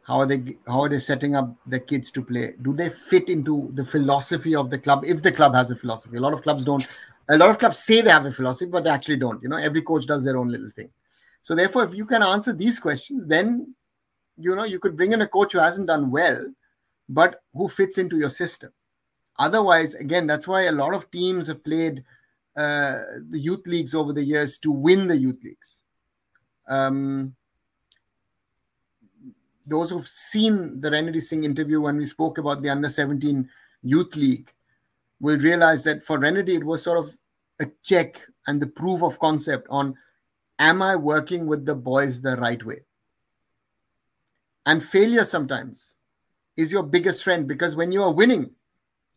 Speaker 2: How are they setting up the kids to play? Do they fit into the philosophy of the club? If the club has a philosophy, a lot of clubs don't. A lot of clubs say they have a philosophy, but they actually don't. Every coach does their own little thing. So therefore, if you can answer these questions, then you could bring in a coach who hasn't done well, but who fits into your system. Otherwise, again, that's why a lot of teams have played the youth leagues over the years to win the youth leagues. Those who've seen the Ranjit Singh interview when we spoke about the under-17 youth league will realize that for Ranjit, it was sort of a check and the proof of concept on, am I working with the boys the right way? And failure sometimes is your biggest friend, because when you are winning,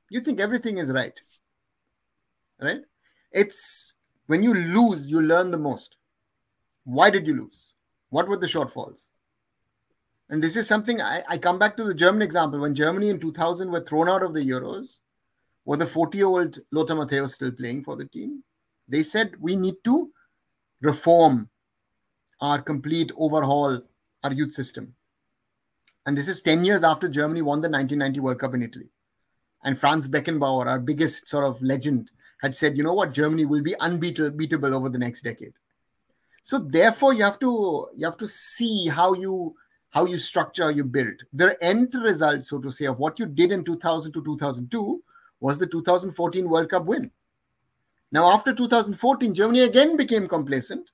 Speaker 2: you think everything is right. Right? It's when you lose, you learn the most. Why did you lose? What were the shortfalls? And this is something I come back to the German example. When Germany in 2000 were thrown out of the Euros, were the 40-year-old Lothar Matthäus still playing for the team? They said, we need to reform our complete overhaul, our youth system. And this is 10 years after Germany won the 1990 World Cup in Italy. And Franz Beckenbauer, our biggest sort of legend, had said, you know what, Germany will be unbeatable over the next decade. So therefore, you have to see how you structure, you build. The end result, so to say, of what you did in 2000 to 2002 was the 2014 World Cup win. Now, after 2014, Germany again became complacent,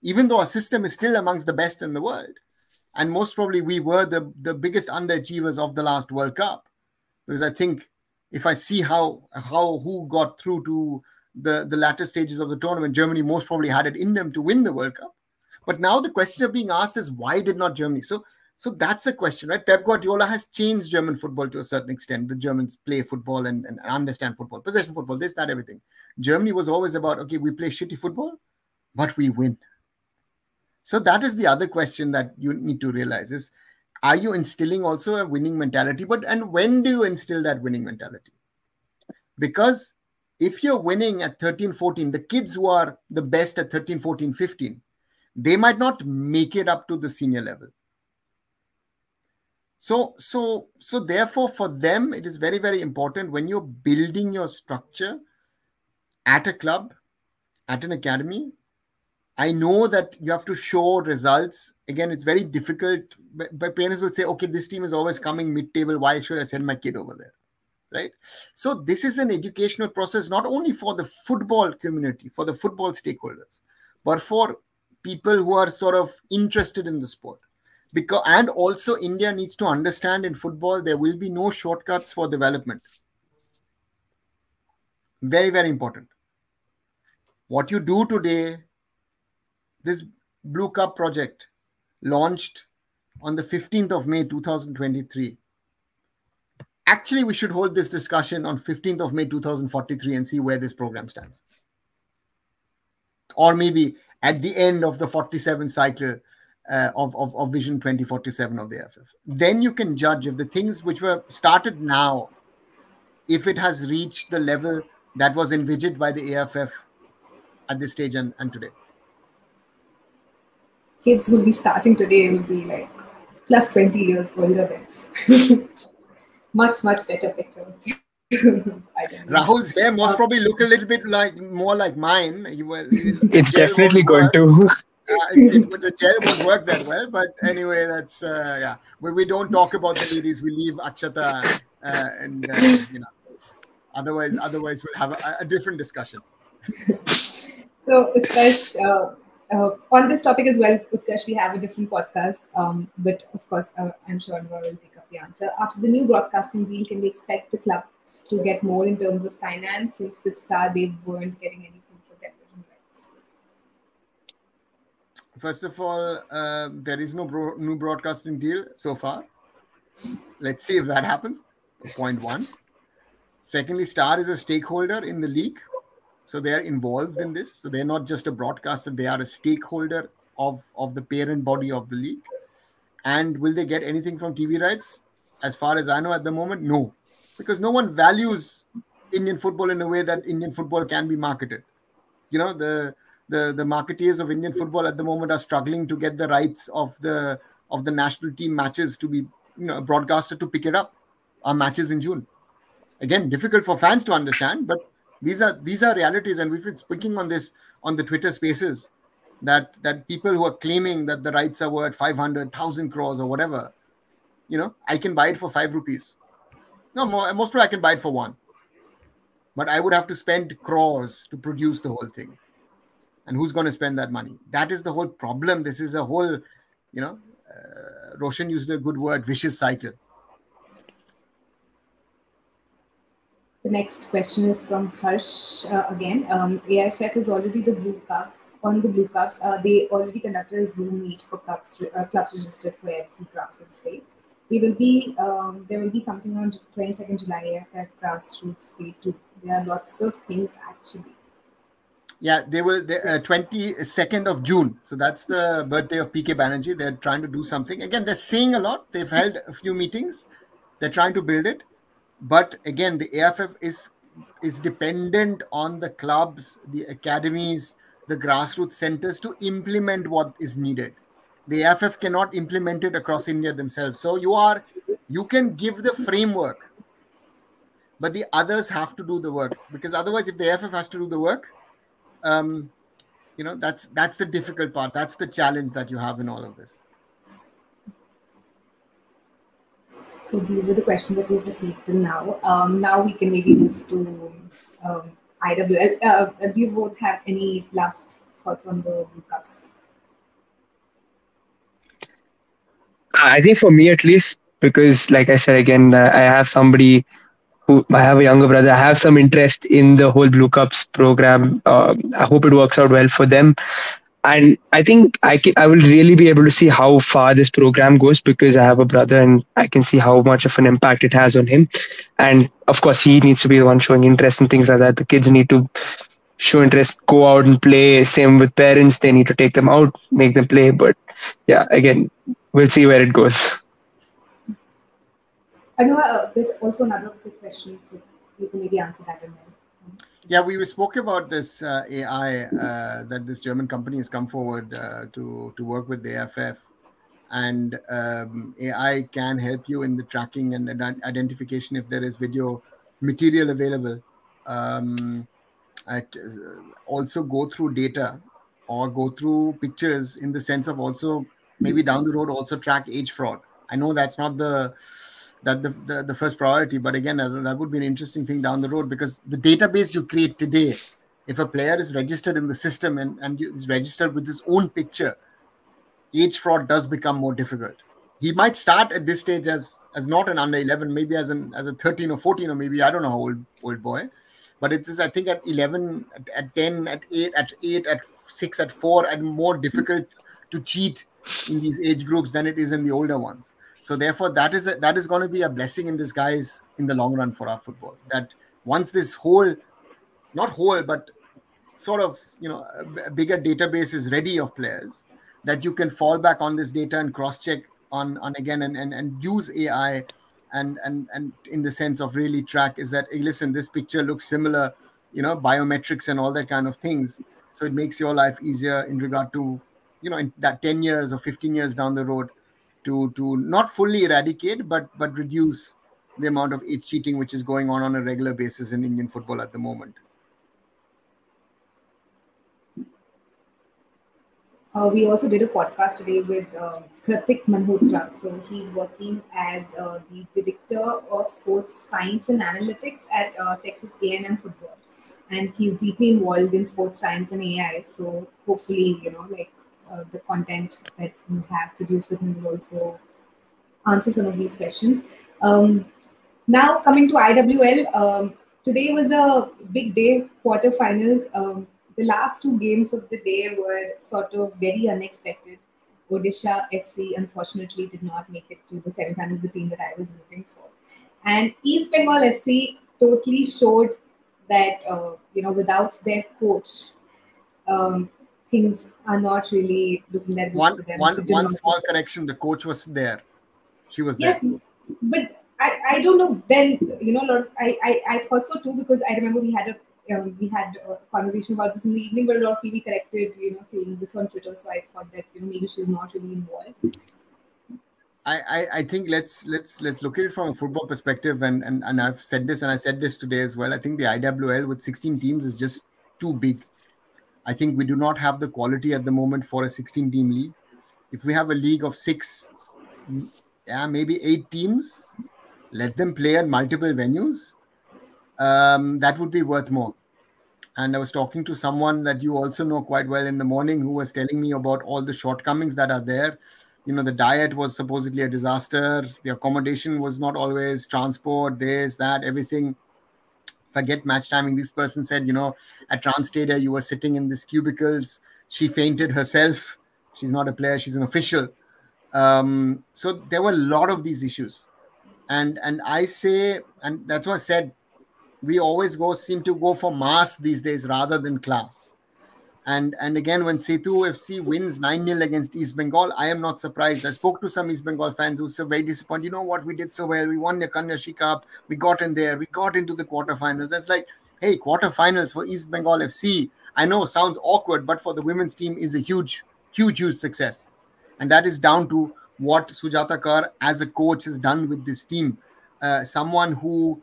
Speaker 2: even though our system is still amongst the best in the world. And most probably we were the biggest underachievers of the last World Cup. Because I think if I see who got through to the latter stages of the tournament, Germany most probably had it in them to win the World Cup. But now the question being asked is, why did not Germany? So that's a question, right? Pep Guardiola has changed German football to a certain extent. The Germans play football and understand football, possession football, this, that, everything. Germany was always about, okay, we play shitty football, but we win. So that is the other question that you need to realize is, are you instilling also a winning mentality? And when do you instill that winning mentality? Because if you're winning at 13, 14, the kids who are the best at 13, 14, 15, they might not make it up to the senior level. So therefore, for them, it is very, very important when you're building your structure at a club, at an academy. I know that you have to show results. Again, it's very difficult. But parents will say, okay, this team is always coming mid-table. Why should I send my kid over there? Right? So this is an educational process, not only for the football community, for the football stakeholders, but for people who are sort of interested in the sport. And also India needs to understand in football, there will be no shortcuts for development. Very, very important. What you do today, this Blue Cup project launched on the 15th of May 2023. Actually, we should hold this discussion on 15th of May 2043 and see where this program stands. Or maybe at the end of the 47th cycle of Vision 2047 of the AFF. Then you can judge if the things which were started now, if it has reached the level that was envisaged by the AFF at this stage and today.
Speaker 3: Kids who will be starting today will be like plus 20 years older than. Much better picture.
Speaker 2: Rahul's hair most probably look a little bit more like mine.
Speaker 1: It's definitely going to.
Speaker 2: The gel won't work that well, but anyway, that's yeah. We don't talk about the ladies. We leave Akshata, and otherwise we'll have a different discussion.
Speaker 3: So, Utkarsh, on this topic as well, Utkarsh, we have a different podcast. But of course, I'm sure Arunava will take up the answer. After the new broadcasting deal, can we expect the clubs to get more in terms of finance, since with Star they weren't getting anything for television rights?
Speaker 2: First of all, there is no new broadcasting deal so far. Let's see if that happens. Point one. Secondly, Star is a stakeholder in the league. So they are involved in this. So they're not just a broadcaster. They are a stakeholder of the parent body of the league. And will they get anything from TV rights? As far as I know at the moment, no. Because no one values Indian football in a way that Indian football can be marketed. The marketeers of Indian football at the moment are struggling to get the rights of the national team matches to be broadcasted to pick it up. Our matches in June. Again, difficult for fans to understand, but these are realities, and we've been speaking on this on the Twitter Spaces that people who are claiming that the rights are worth 500,000 crores or whatever, I can buy it for 5 rupees. No, most probably I can buy it for 1, but I would have to spend crores to produce the whole thing, and who's going to spend that money? That is the whole problem. This is a whole, Roshan used a good word, vicious cycle.
Speaker 3: The next question is from Harsh again. AIFF is already the Blue Cups. On the Blue Cups, they already conducted a Zoom meet for clubs registered for FC Grassroots Day. There will be something on 22nd July, AIFF Grassroots Day too. There are lots of things actually.
Speaker 2: Yeah, they will. 22nd of June. So that's the birthday of PK Banerjee. They're trying to do something. Again, they're saying a lot. They've held a few meetings. They're trying to build it. But again, the AFF is dependent on the clubs, the academies, the grassroots centers to implement what is needed. The AFF cannot implement it across India themselves. So you can give the framework, but the others have to do the work. Because otherwise, if the AFF has to do the work, that's the difficult part. That's the challenge that you have in all of this.
Speaker 3: So these were the questions that we've received till now. Now we can maybe move to IWL. Do you both have any last thoughts on the Blue Cups?
Speaker 1: I think for me at least, because like I said again, I have a younger brother. I have some interest in the whole Blue Cups program. I hope it works out well for them. And I think I will really be able to see how far this program goes, because I have a brother and I can see how much of an impact it has on him. And of course, he needs to be the one showing interest in things like that. The kids need to show interest, go out and play. Same with parents. They need to take them out, make them play. But yeah, again, we'll see where it goes.
Speaker 3: I know there's also another quick question, so you can maybe answer that in there.
Speaker 2: Yeah, we spoke about this AI that this German company has come forward to work with the AFF, and AI can help you in the tracking and identification if there is video material available. Also go through data or go through pictures, in the sense of also maybe down the road also track age fraud. I know that's not the first priority, but again, that would be an interesting thing down the road, because the database you create today, if a player is registered in the system and is registered with his own picture, age fraud does become more difficult. He might start at this stage as not an under 11, maybe as a 13 or 14, or maybe I don't know how old boy, but it's I think at 11, at 10, at 8, at 6, at 4, and more difficult to cheat in these age groups than it is in the older ones. So therefore, that is going to be a blessing in disguise in the long run for our football. That once this not whole, but sort of, a bigger database is ready of players, that you can fall back on this data and cross-check on again and use AI and in the sense of really track, is that, hey, listen, this picture looks similar, biometrics and all that kind of things. So it makes your life easier in regard to, in that 10 years or 15 years down the road, to not fully eradicate, but reduce the amount of age cheating which is going on a regular basis in Indian football at the moment.
Speaker 3: We also did a podcast today with Kritik Malhotra. So he's working as the director of sports science and analytics at Texas A&M Football, and he's deeply involved in sports science and AI. So hopefully, the content that we have produced with him will also answer some of these questions. Now coming to IWL, today was a big day, quarterfinals. The last two games of the day were sort of very unexpected. Odisha FC unfortunately did not make it to the semi-finals, the team that I was rooting for. And East Bengal FC totally showed that, without their coach, things are not really looking that good for them.
Speaker 2: One small correction, the coach was there. She was there.
Speaker 3: Yes, but I don't know. Then, a lot of I thought so too, because I remember we had a conversation about this in the evening, but a lot of people corrected, saying this on Twitter. So I thought that maybe she's not really involved.
Speaker 2: I think let's look at it from a football perspective, and I've said this, and I said this today as well. I think the IWL with 16 teams is just too big. I think we do not have the quality at the moment for a 16-team league. If we have a league of 6, maybe 8 teams, let them play at multiple venues. That would be worth more. And I was talking to someone that you also know quite well in the morning, who was telling me about all the shortcomings that are there. The diet was supposedly a disaster. The accommodation was not always, transport, this, that, everything. Forget match timing. This person said, at Transstadia, you were sitting in these cubicles. She fainted herself. She's not a player. She's an official. So there were a lot of these issues. And I say, and that's what I said, we always seem to go for mass these days rather than class. And again, when Setu FC wins 9-0 against East Bengal, I am not surprised. I spoke to some East Bengal fans who were very disappointed. You know what? We did so well. We won the Kanyashi Cup. We got in there. We got into the quarterfinals. That's like, hey, quarterfinals for East Bengal FC. I know sounds awkward, but for the women's team is a huge, huge, huge success. And that is down to what Sujata Kar as a coach has done with this team. Someone who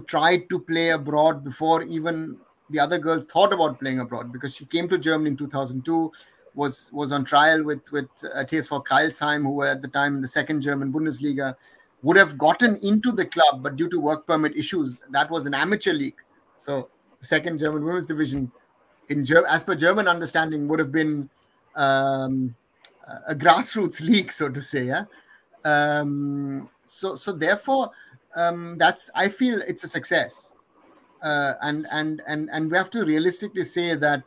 Speaker 2: tried to play abroad before even the other girls thought about playing abroad, because she came to Germany in 2002, was on trial with TSV Karlsheim, who were at the time in the second German Bundesliga, would have gotten into the club, but due to work permit issues, that was an amateur league. So the second German women's division, as per German understanding, would have been a grassroots league, so to say. Yeah. So therefore, I feel it's a success. And we have to realistically say that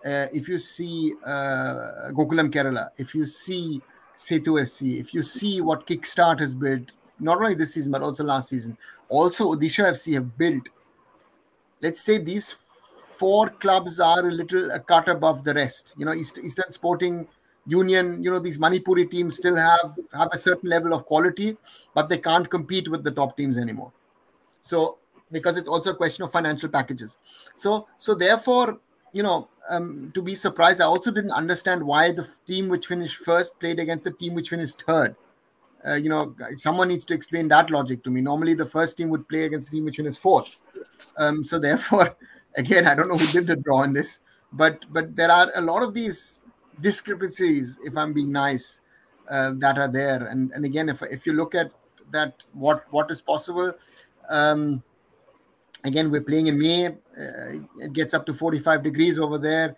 Speaker 2: if you see Gokulam Kerala, if you see Setu FC, if you see what Kickstart has built, not only this season but also last season, also Odisha FC have built, let's say these 4 clubs are a little a cut above the rest. Eastern Sporting Union, these Manipuri teams still have a certain level of quality, but they can't compete with the top teams anymore. So because it's also a question of financial packages. So therefore, to be surprised, I also didn't understand why the team which finished first played against the team which finished third. Someone needs to explain that logic to me. Normally, the first team would play against the team which finished fourth. So therefore, again, I don't know who did the draw on this, but there are a lot of these discrepancies, if I'm being nice, that are there. And again, if you look at that, what is possible. Again, we're playing in May. It gets up to 45 degrees over there.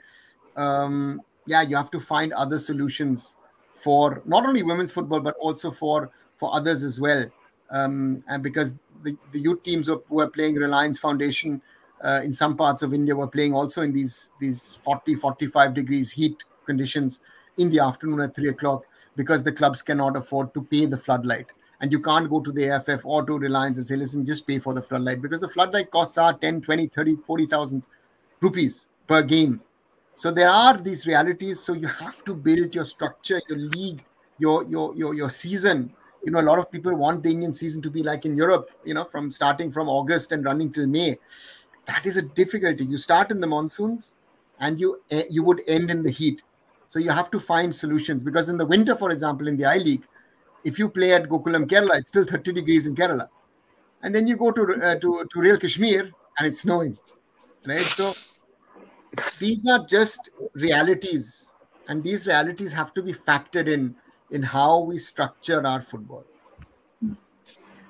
Speaker 2: You have to find other solutions for not only women's football, but also for others as well. And because the youth teams who are playing Reliance Foundation in some parts of India were playing also in these 40, 45 degrees heat conditions in the afternoon at 3 o'clock because the clubs cannot afford to pay the floodlight. And you can't go to the AFF or to Reliance and say, listen, just pay for the floodlight, because the floodlight costs are 10, 20, 30, 40,000 rupees per game. So there are these realities. So you have to build your structure, your league, your season. A lot of people want the Indian season to be like in Europe, from starting from August and running till May. That is a difficulty. You start in the monsoons and you would end in the heat. So you have to find solutions, because in the winter, for example, in the I-League, if you play at Gokulam Kerala, it's still 30 degrees in Kerala. And then you go to real Kashmir and it's snowing, right? So these are just realities, and these realities have to be factored in how we structure our football.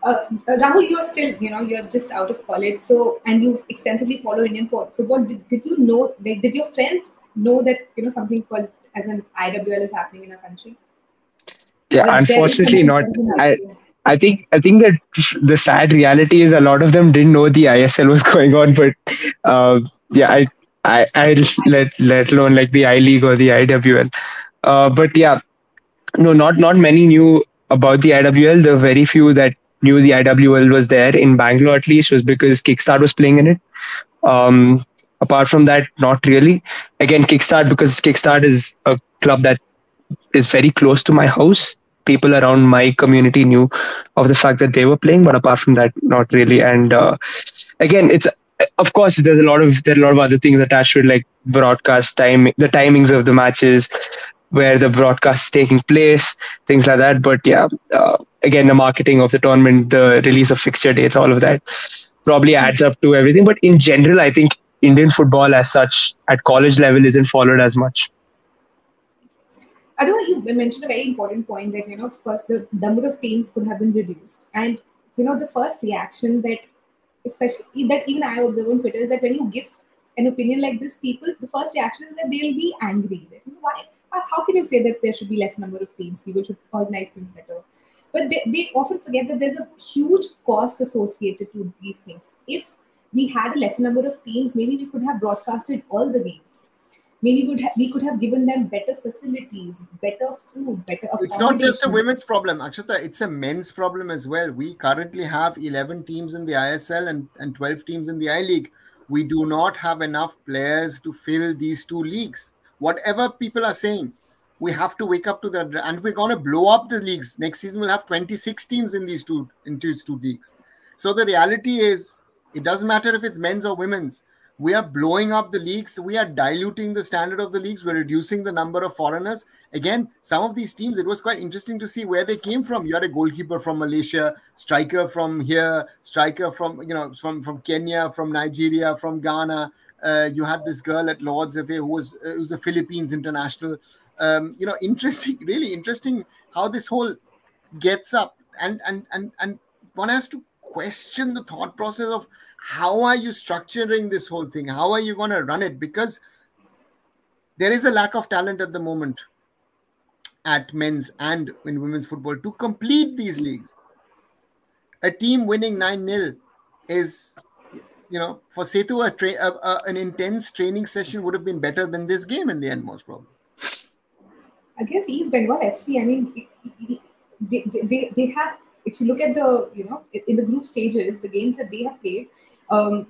Speaker 3: Rahul, you're still, you're just out of college, so, and you've extensively followed Indian football. Did you know, did your friends know that, something called as an IWL is happening in our country?
Speaker 1: Yeah, unfortunately not. I think that the sad reality is a lot of them didn't know the ISL was going on, but yeah, I let alone like the I League or the IWL. But yeah, no, not many knew about the IWL. The very few that knew the IWL was there in Bangalore, at least, was because Kickstart was playing in it. Apart from that, not really. Again, Kickstart, because Kickstart is a club that is very close to my house. People around my community knew of the fact that they were playing, but apart from that, not really. And again, it's, of course, there are a lot of other things attached to it, like broadcast time, the timings of the matches, where the broadcast is taking place, things like that. But yeah, again, the marketing of the tournament, the release of fixture dates, all of that probably adds up to everything. But in general, I think Indian football as such at college level isn't followed as much.
Speaker 3: Arun, you mentioned a very important point that, of course, the number of teams could have been reduced. And, the first reaction that, especially that even I observe on Twitter, is that when you give an opinion like this, the first reaction is that they'll be angry. That, why? How can you say that there should be less number of teams? People should organize things better. But they often forget that there's a huge cost associated to these things. If we had a lesser number of teams, maybe we could have broadcasted all the games. Maybe we could have given them better facilities, better food, better accommodation.
Speaker 2: It's not just a women's problem, Akshata. It's a men's problem as well. We currently have 11 teams in the ISL and 12 teams in the I-League. We do not have enough players to fill these two leagues. Whatever people are saying, we have to wake up to that. And we're going to blow up the leagues. Next season, we'll have 26 teams in these two leagues. So the reality is, it doesn't matter if it's men's or women's. We are blowing up the leagues. We are diluting the standard of the leagues. We're reducing the number of foreigners. Again, some of these teams, it was quite interesting to see where they came from. You had a goalkeeper from Malaysia, striker from here, striker from from Kenya, from Nigeria, from Ghana. You had this girl at Lord's FA who was a Philippines international. Interesting, really interesting how this whole gets up, and one has to question the thought process of how are you structuring this whole thing? How are you going to run it? Because there is a lack of talent at the moment at men's and in women's football to complete these leagues. A team winning 9-0 is, for Setu, an intense training session would have been better than this game in the end, most probably.
Speaker 3: Against East Bengal FC, I mean, they have, if you look at the, in the group stages, the games that they have played, I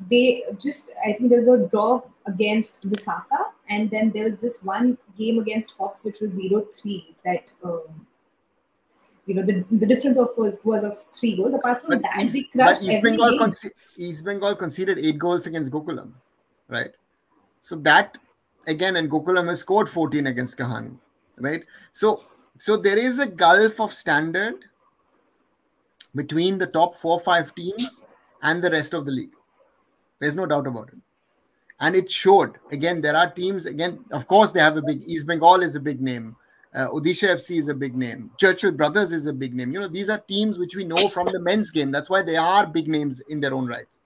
Speaker 3: think there's a draw against Visaka, and then there was this one game against Hops, which was 0-3, that, the difference was of 3 goals. Apart from that, they crushed every game.
Speaker 2: East Bengal conceded 8 goals against Gokulam, right? So that, again, and Gokulam has scored 14 against Kahani, right? So there is a gulf of standard between the top 4-5 teams and the rest of the league. There's no doubt about it. And it showed. Again, there are teams, of course, they have a big, East Bengal is a big name. Odisha FC is a big name. Churchill Brothers is a big name. These are teams which we know from the men's game. That's why they are big names in their own rights.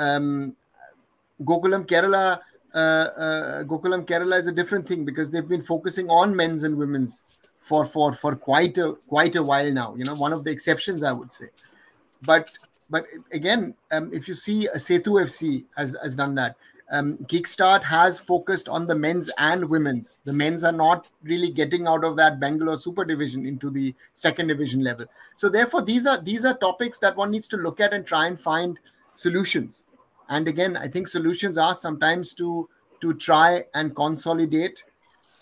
Speaker 2: Gokulam Kerala is a different thing because they've been focusing on men's and women's for quite a while now. One of the exceptions, I would say. But again, if you see Setu FC has done that. Kickstart has focused on the men's and women's. The men's are not really getting out of that Bangalore Super Division into the second division level. So therefore, these are topics that one needs to look at and try and find solutions. And again, I think solutions are sometimes to try and consolidate.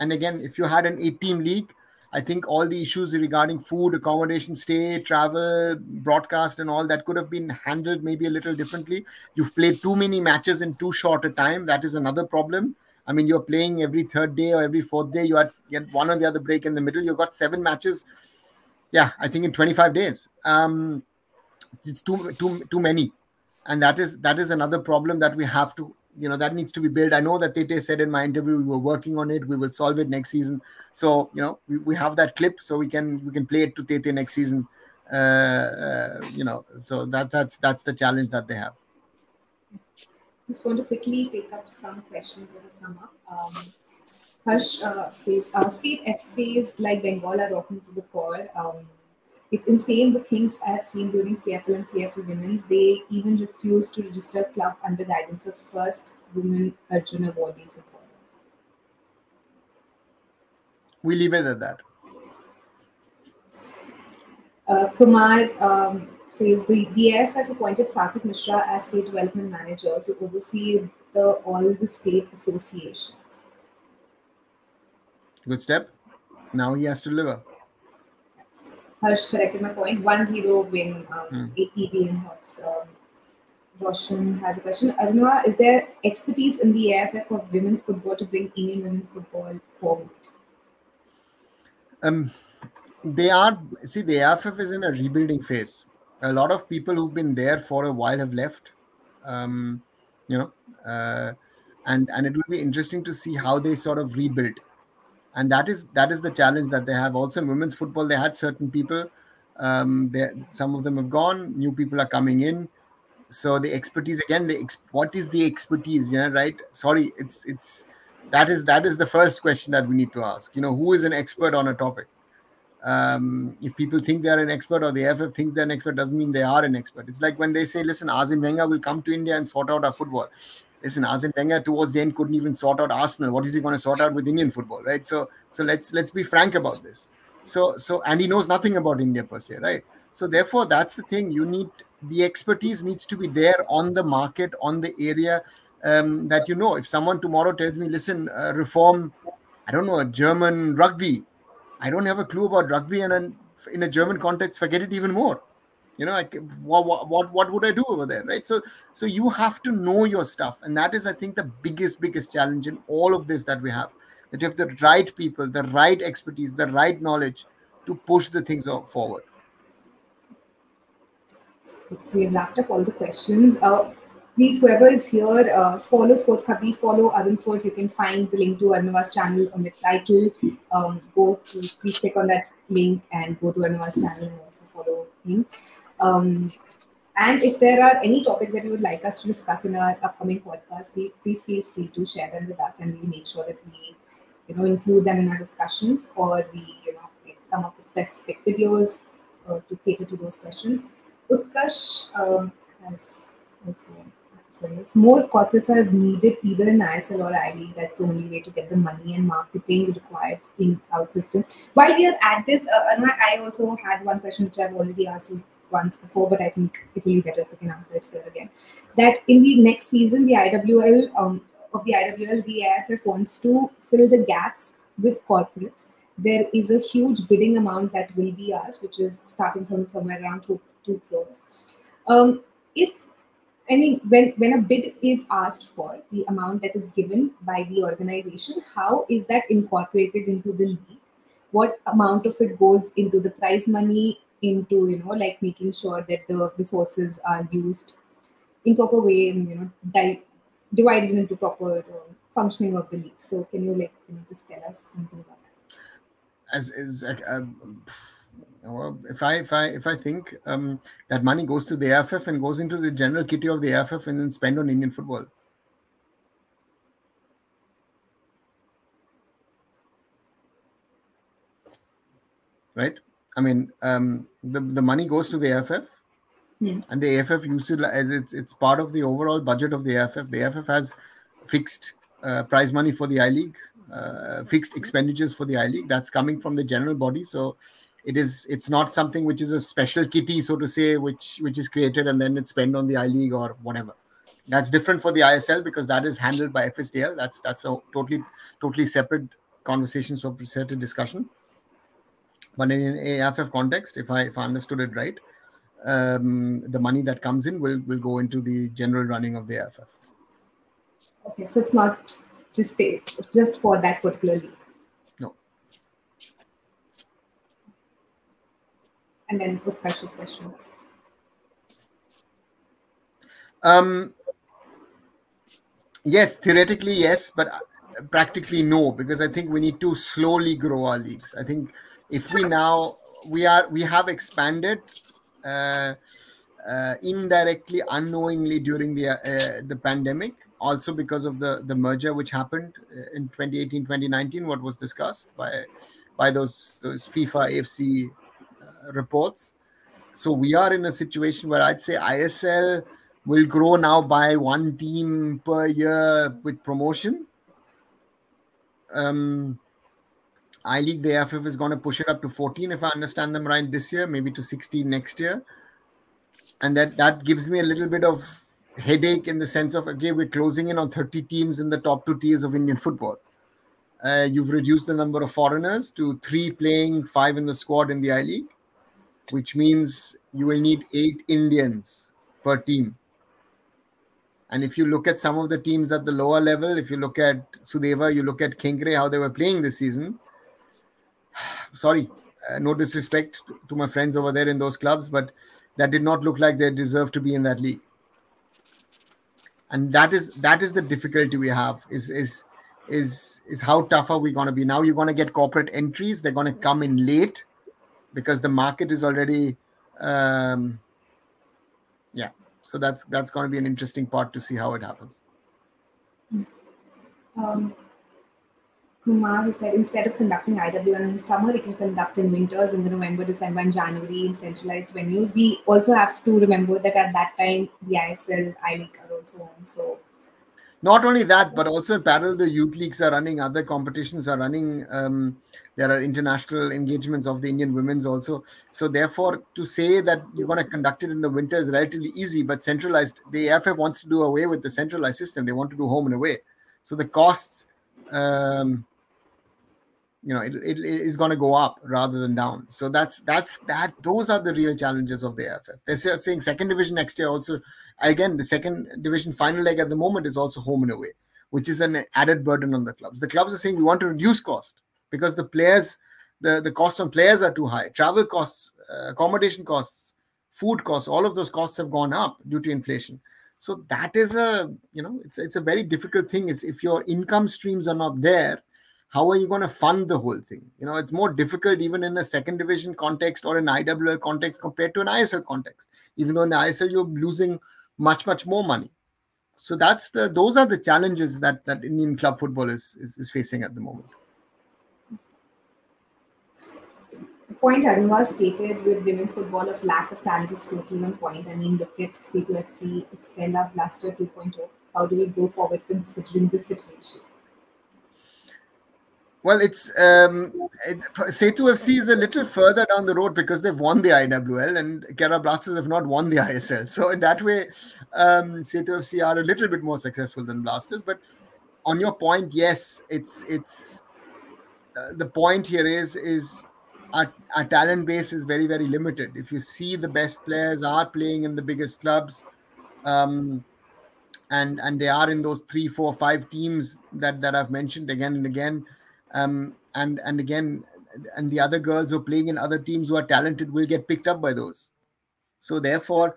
Speaker 2: And again, if you had an 8-team league, I think all the issues regarding food, accommodation, stay, travel, broadcast, and all that could have been handled maybe a little differently. You've played too many matches in too short a time. That is another problem. I mean, you're playing every third day or every fourth day. You get one or the other break in the middle. You've got 7 matches. Yeah, I think in 25 days. It's too many. And that is another problem that we have to, that needs to be built. I know that Tete said in my interview, we were working on it. We will solve it next season. So, we have that clip, so we can play it to Tete next season. So that's the challenge that they have.
Speaker 3: Just want to quickly take up some questions that have come up. Harsh says, state FAs like Bengal are rocking to the core. It's insane the things I've seen during CFL and CFL Women's. They even refuse to register a club under guidance of first women Arjuna awardee football.
Speaker 2: We leave it at that.
Speaker 3: Kumar says the AFF appointed Sarthak Mishra as state development manager to oversee all the state associations.
Speaker 2: Good step. Now he has to deliver.
Speaker 3: Harsh corrected my point. 1-0 win, EB and Hops. Roshan has a question. Arunava, is there expertise in the AFF for women's football to bring Indian women's football forward?
Speaker 2: The AFF is in a rebuilding phase. A lot of people who've been there for a while have left. And it will be interesting to see how they sort of rebuild. And that is the challenge that they have. Also in women's football, they had certain people. Some of them have gone. New people are coming in. So the expertise again. What is the expertise? Yeah, right. Sorry, that is the first question that we need to ask. Who is an expert on a topic? If people think they are an expert or the AFF thinks they're an expert, doesn't mean they are an expert. It's like when they say, "Listen, Arsene Wenger will come to India and sort out our football." Listen, Arsene Wenger towards the end couldn't even sort out Arsenal. What is he going to sort out with Indian football, right? So let's be frank about this. So and he knows nothing about India per se, right? So therefore, that's the thing. The expertise needs to be there on the market, on the area that If someone tomorrow tells me, listen, reform, I don't know, a German rugby, I don't have a clue about rugby, and in a German context, forget it even more. What would I do over there, right? So you have to know your stuff, and that is, I think, the biggest challenge in all of this that we have. That you have the right people, the right expertise, the right knowledge to push the things forward.
Speaker 3: So we have wrapped up all the questions. Please, whoever is here, follow Sports Khabri, follow arunfoot. You can find the link to Arunava's channel on the title. Please click on that link and go to Arunava's channel and also follow him. And if there are any topics that you would like us to discuss in our upcoming podcast, please feel free to share them with us, and we'll make sure that we, include them in our discussions, or we, come up with specific videos to cater to those questions. Utkarsh has also more corporates are needed either in ISL or I-League. That's the only way to get the money and marketing required in our system. While we are at this, I also had one question which I've already asked you once before, but I think it will be better if we can answer it here again. That in the next season, the IWL, the AFF wants to fill the gaps with corporates. There is a huge bidding amount that will be asked, which is starting from somewhere around 2 crores. When a bid is asked for, the amount that is given by the organization, how is that incorporated into the league? What amount of it goes into the prize money, into making sure that the resources are used in proper way, and divided into proper functioning of the league? So can you just tell us something about that?
Speaker 2: If I think that money goes to the AFF and goes into the general kitty of the AFF and then spent on Indian football. Right? I mean, the money goes to the AFF, and the AFF uses it as it's part of the overall budget of the AFF. The AFF has fixed prize money for the I-League, fixed expenditures for the I-League. That's coming from the general body. So it's not something which is a special kitty, so to say, which is created and then it's spent on the I-League or whatever. That's different for the ISL because that is handled by FSDL. That's a totally separate conversation, so separate discussion. But in AFF context, if I understood it right, the money that comes in will go into the general running of the AFF.
Speaker 3: Okay, so it's not just for that particular league.
Speaker 2: No.
Speaker 3: And then Utkash's question.
Speaker 2: Yes, theoretically yes, but practically no, because I think we need to slowly grow our leagues. I think if we have expanded indirectly, unknowingly during the pandemic, also because of the merger which happened in 2018, 2019, what was discussed by those FIFA AFC reports. So we are in a situation where I'd say ISL will grow now by one team per year with promotion. I-League, the AFF is going to push it up to 14, if I understand them right, this year, maybe to 16 next year. And that gives me a little bit of headache in the sense of, okay, we're closing in on 30 teams in the top 2 tiers of Indian football. You've reduced the number of foreigners to 3 playing, 5 in the squad in the I-League, which means you will need 8 Indians per team. And if you look at some of the teams at the lower level, if you look at Sudeva, you look at Kengre, how they were playing this season. Sorry, no disrespect to my friends over there in those clubs, but that did not look like they deserve to be in that league. And that is the difficulty we have is how tough are we going to be. Now you're going to get corporate entries. They're going to come in late because the market is already, So that's going to be an interesting part to see how it happens.
Speaker 3: Kumar has said instead of conducting IWL in summer, they can conduct in winters in the November, December, and January in centralized venues. We also have to remember that at that time the ISL, I-League are also on. So
Speaker 2: not only that, but also in parallel, the youth leagues are running, other competitions are running. There are international engagements of the Indian women's also. So therefore, to say that you're going to conduct it in the winter is relatively easy, but centralized, the AFF wants to do away with the centralized system. They want to do home and away. So the costs, it is going to go up rather than down. So that's those are the real challenges of the AFF. They're saying second division next year also. Again, the second division final leg at the moment is also home and away, which is an added burden on the clubs. The clubs are saying we want to reduce cost because the players, the costs on players are too high. Travel costs, accommodation costs, food costs, all of those costs have gone up due to inflation. So that is it's a very difficult thing. Is if your income streams are not there, how are you going to fund the whole thing? It's more difficult even in a second division context or an IWL context compared to an ISL context. Even though in the ISL you're losing much more money. So those are the challenges that Indian club football is facing at the moment.
Speaker 3: The point Arunava stated with women's football of lack of talent is totally on point. I mean, look at Setu FC, it's Stella Blaster 2.0. How do we go forward considering this situation?
Speaker 2: Well, Setu FC is a little further down the road because they've won the IWL and Kerala Blasters have not won the ISL. So in that way, Setu FC are a little bit more successful than Blasters. But on your point, yes, it's the point here is our talent base is very, very limited. If you see the best players are playing in the biggest clubs, and they are in those 3, 4, 5 teams that I've mentioned again and again. And the other girls who are playing in other teams who are talented will get picked up by those. So therefore,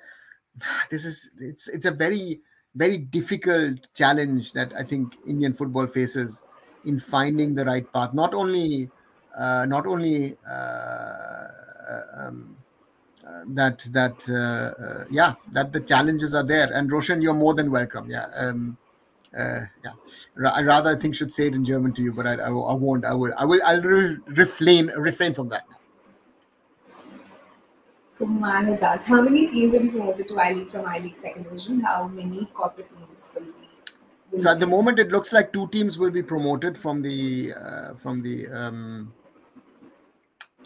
Speaker 2: it's a very, very difficult challenge that I think Indian football faces in finding the right path. Not only that the challenges are there. And Roshan, you're more than welcome. I rather think should say it in German to you, but I won't. I'll refrain from that.
Speaker 3: Kumar has asked, how many teams will be promoted to I-League from I-League second division? How many corporate teams will be
Speaker 2: So at the moment, it looks like 2 teams will be promoted from the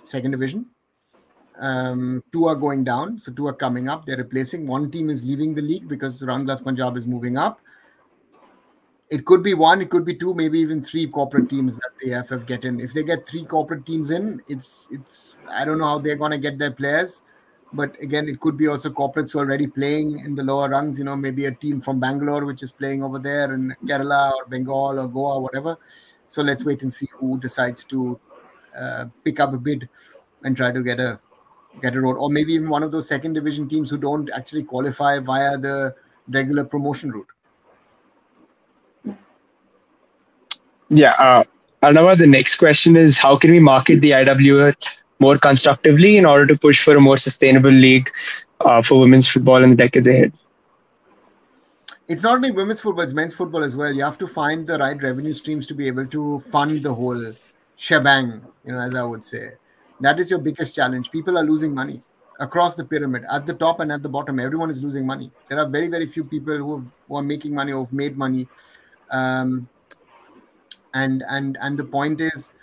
Speaker 2: second division. 2 are going down, so 2 are coming up. They're replacing. 1 team is leaving the league because Roundglass Punjab is moving up. It could be 1, it could be 2, maybe even 3 corporate teams that the AFF get in. If they get 3 corporate teams in, it's I don't know how they're going to get their players. But again, it could be also corporates already playing in the lower rungs. Maybe a team from Bangalore which is playing over there in Kerala or Bengal or Goa, or whatever. So let's wait and see who decides to pick up a bid and try to get a road, or maybe even one of those second division teams who don't actually qualify via the regular promotion route.
Speaker 1: Yeah. Arunava, the next question is, how can we market the IWL more constructively in order to push for a more sustainable league for women's football in the decades ahead?
Speaker 2: It's not only women's football, it's men's football as well. You have to find the right revenue streams to be able to fund the whole shebang, as I would say. That is your biggest challenge. People are losing money across the pyramid, at the top and at the bottom. Everyone is losing money. There are very, very few people who are making money or have made money. And the point is,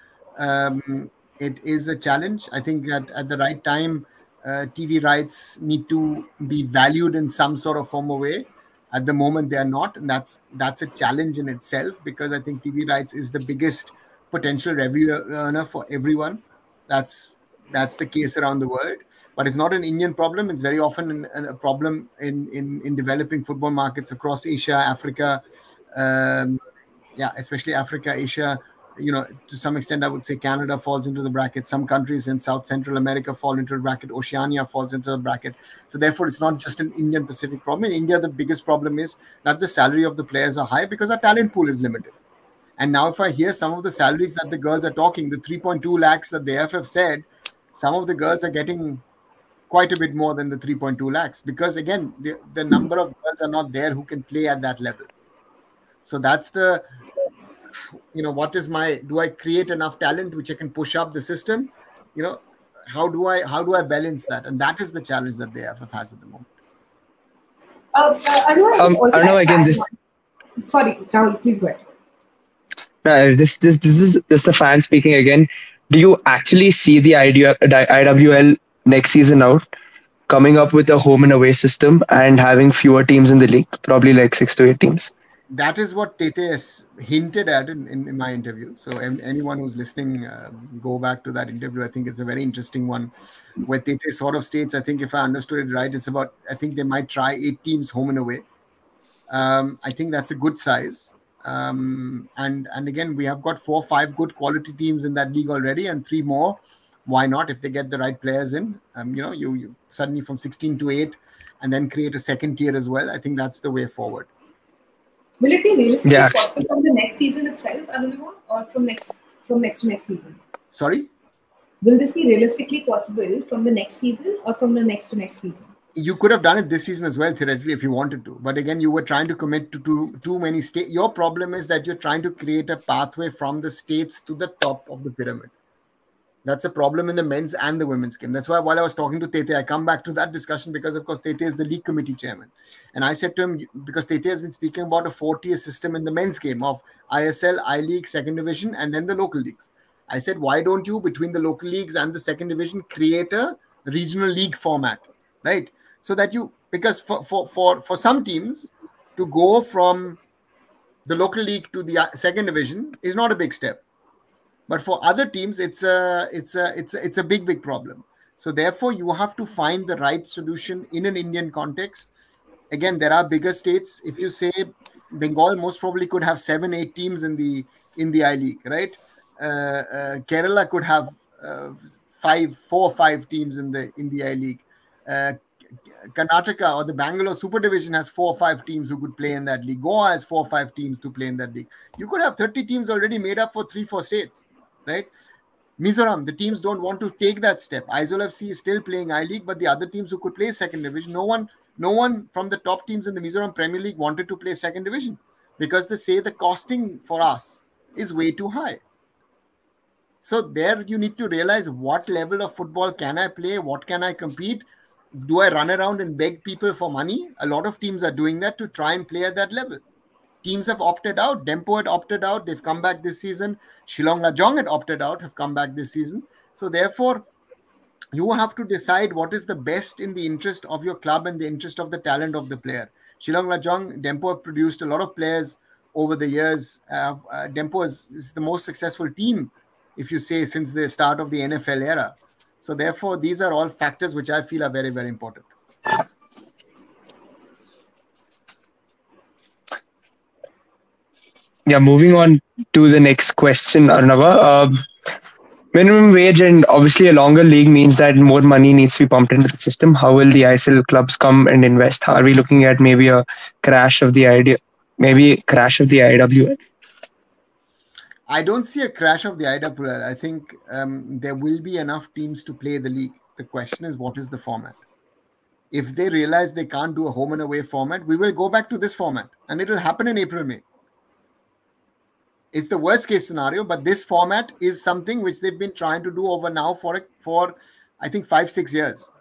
Speaker 2: it is a challenge. I think that at the right time, TV rights need to be valued in some sort of form or way. At the moment, they are not, and that's a challenge in itself, because I think TV rights is the biggest potential revenue earner for everyone. That's the case around the world, but it's not an Indian problem. It's very often a problem in developing football markets across Asia, Africa, especially Africa, Asia. To some extent, I would say Canada falls into the bracket. Some countries in South Central America fall into the bracket. Oceania falls into the bracket. So therefore, it's not just an Indian Pacific problem. In India, the biggest problem is that the salary of the players are high because our talent pool is limited. And now if I hear some of the salaries that the girls are talking, the 3.2 lakhs that the AFF said, some of the girls are getting quite a bit more than the 3.2 lakhs. Because again, the number of girls are not there who can play at that level. So that's the... do I create enough talent which I can push up the system? How do I balance that? And that is the challenge that the AFF has at the moment.
Speaker 1: Arunava, again,
Speaker 3: Sorry, Rahul, please go ahead.
Speaker 1: This is just the fan speaking again. Do you actually see the IWL next season out coming up with a home and away system and having fewer teams in the league, probably like 6 to 8 teams?
Speaker 2: That is what Tete has hinted at in my interview. So anyone who's listening, go back to that interview. I think it's a very interesting one where Tete sort of states, I think if I understood it right, it's about, I think they might try 8 teams home and away. I think that's a good size. And again, we have got 4 or 5 good quality teams in that league already, and 3 more. Why not? If they get the right players in, you suddenly from 16 to 8, and then create a second tier as well. I think that's the way forward.
Speaker 3: Will it be realistically possible from the next season itself, Arunava, or from next to next season?
Speaker 2: Sorry?
Speaker 3: Will this be realistically possible from the next season or from the next to next season?
Speaker 2: You could have done it this season as well, theoretically, if you wanted to. But again, you were trying to commit to too many states. Your problem is that you're trying to create a pathway from the states to the top of the pyramid. That's a problem in the men's and the women's game. That's why while I was talking to Tete, I come back to that discussion because, of course, Tete is the league committee chairman. And I said to him, because Tete has been speaking about a 4-tier system in the men's game of ISL, I-League, second division, and then the local leagues. I said, why don't you, between the local leagues and the second division, create a regional league format, right? So that because for some teams to go from the local league to the second division is not a big step. But for other teams, it's a big problem. So therefore, you have to find the right solution in an Indian context. Again, there are bigger states. If you say Bengal, most probably could have 7-8 teams in the I-League, right? Kerala could have 4 or 5 teams in the I-League. Karnataka or the Bangalore Super Division has 4 or 5 teams who could play in that league. Goa has 4 or 5 teams to play in that league. You could have 30 teams already made up for 3-4 states. Right? Mizoram, the teams don't want to take that step. Aizawl FC is still playing I-League, but the other teams who could play second division, no one from the top teams in the Mizoram Premier League wanted to play second division because they say the costing for us is way too high. So there you need to realize what level of football can I play? What can I compete? Do I run around and beg people for money? A lot of teams are doing that to try and play at that level. teams have opted out. Dempo had opted out. They've come back this season. Shillong Lajong had opted out, have come back this season. So therefore, you have to decide what is the best in the interest of your club and the interest of the talent of the player. Shillong Lajong, Dempo have produced a lot of players over the years. Dempo is the most successful team, if you say, since the start of the NFL era. So therefore, these are all factors which I feel are very, very important.
Speaker 1: Yeah, moving on to the next question, Arunava. Minimum wage and obviously a longer league means that more money needs to be pumped into the system. How will the ISL clubs come and invest? Are we looking at maybe a crash of the idea, maybe crash of the IWL?
Speaker 2: I don't see a crash of the IWL. I think there will be enough teams to play the league. The question is, what is the format? If they realize they can't do a home and away format, we will go back to this format, and it will happen in April, May. It's the worst case scenario, but this format is something which they've been trying to do over now for I think 5-6 years.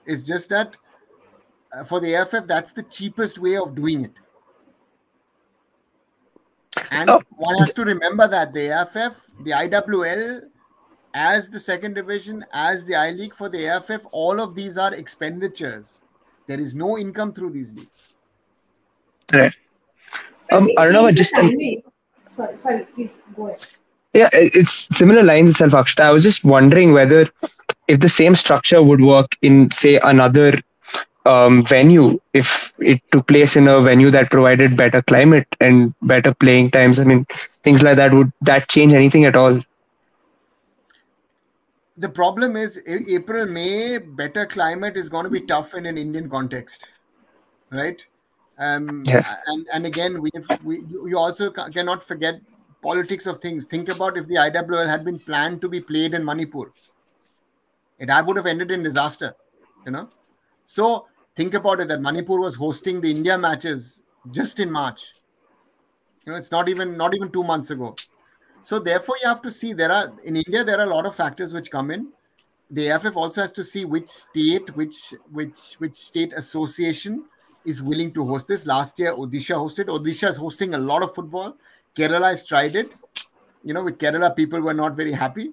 Speaker 2: It's just that for the AFF, that's the cheapest way of doing it. And one has to remember that the AFF, the IWL, as the second division, as the I-League for the AFF, all of these are expenditures. There is no income through these leagues.
Speaker 1: Right.
Speaker 3: Arunava, just sorry, please go ahead.
Speaker 1: Yeah, it's similar lines itself, Akshata. I was just wondering whether if the same structure would work in, say, another venue, if it took place in a venue that provided better climate and better playing times. I mean, things like that, would that change anything at all?
Speaker 2: The problem is April, May, better climate is going to be tough in an Indian context, right?
Speaker 1: Yeah.
Speaker 2: And again, you also cannot forget politics of things. Think about if the IWL had been planned to be played in Manipur. It would have ended in disaster, you know. So think about it, that Manipur was hosting the India matches just in March. You know, it's not even 2 months ago. So therefore, you have to see in India there are a lot of factors which come in. The AFF also has to see which state, which state association is willing to host this. Last year, Odisha hosted. Odisha is hosting a lot of football. Kerala has tried it. You know, with Kerala, people were not very happy.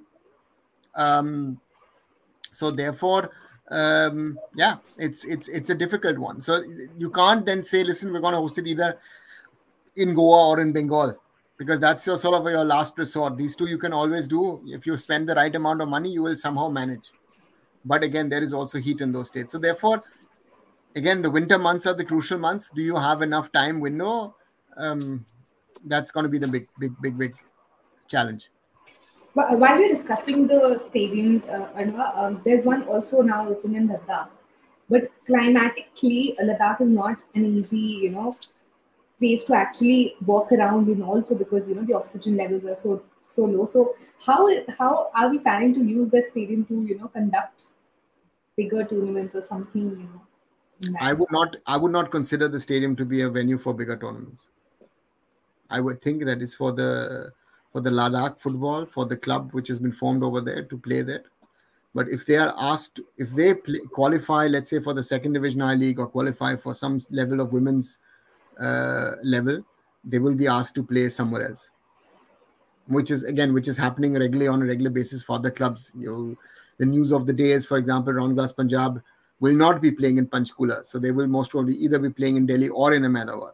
Speaker 2: So therefore, it's a difficult one. So you can't then say, listen, we're going to host it either in Goa or in Bengal, because that's your last resort. These two you can always do. If you spend the right amount of money, you will somehow manage. But again, there is also heat in those states. So therefore, again, the winter months are the crucial months. Do you have enough time window? That's going to be the big challenge.
Speaker 3: But while we're discussing the stadiums, there's one also now open in Ladakh. But climatically, Ladakh is not an easy, place to actually walk around in also, because the oxygen levels are so low. So how are we planning to use the stadium to conduct bigger tournaments or something?
Speaker 2: I would not consider the stadium to be a venue for bigger tournaments. I would think that it's for the Ladakh football, for the club which has been formed over there to play there. But if they are asked, if they qualify, let's say for the second division I-League, or qualify for some level of women's level, they will be asked to play somewhere else, which is happening regularly on a regular basis for the clubs. The news of the day is, for example, Round Punjab will not be playing in Panchkula, so they will most probably either be playing in Delhi or in Ahmedabad.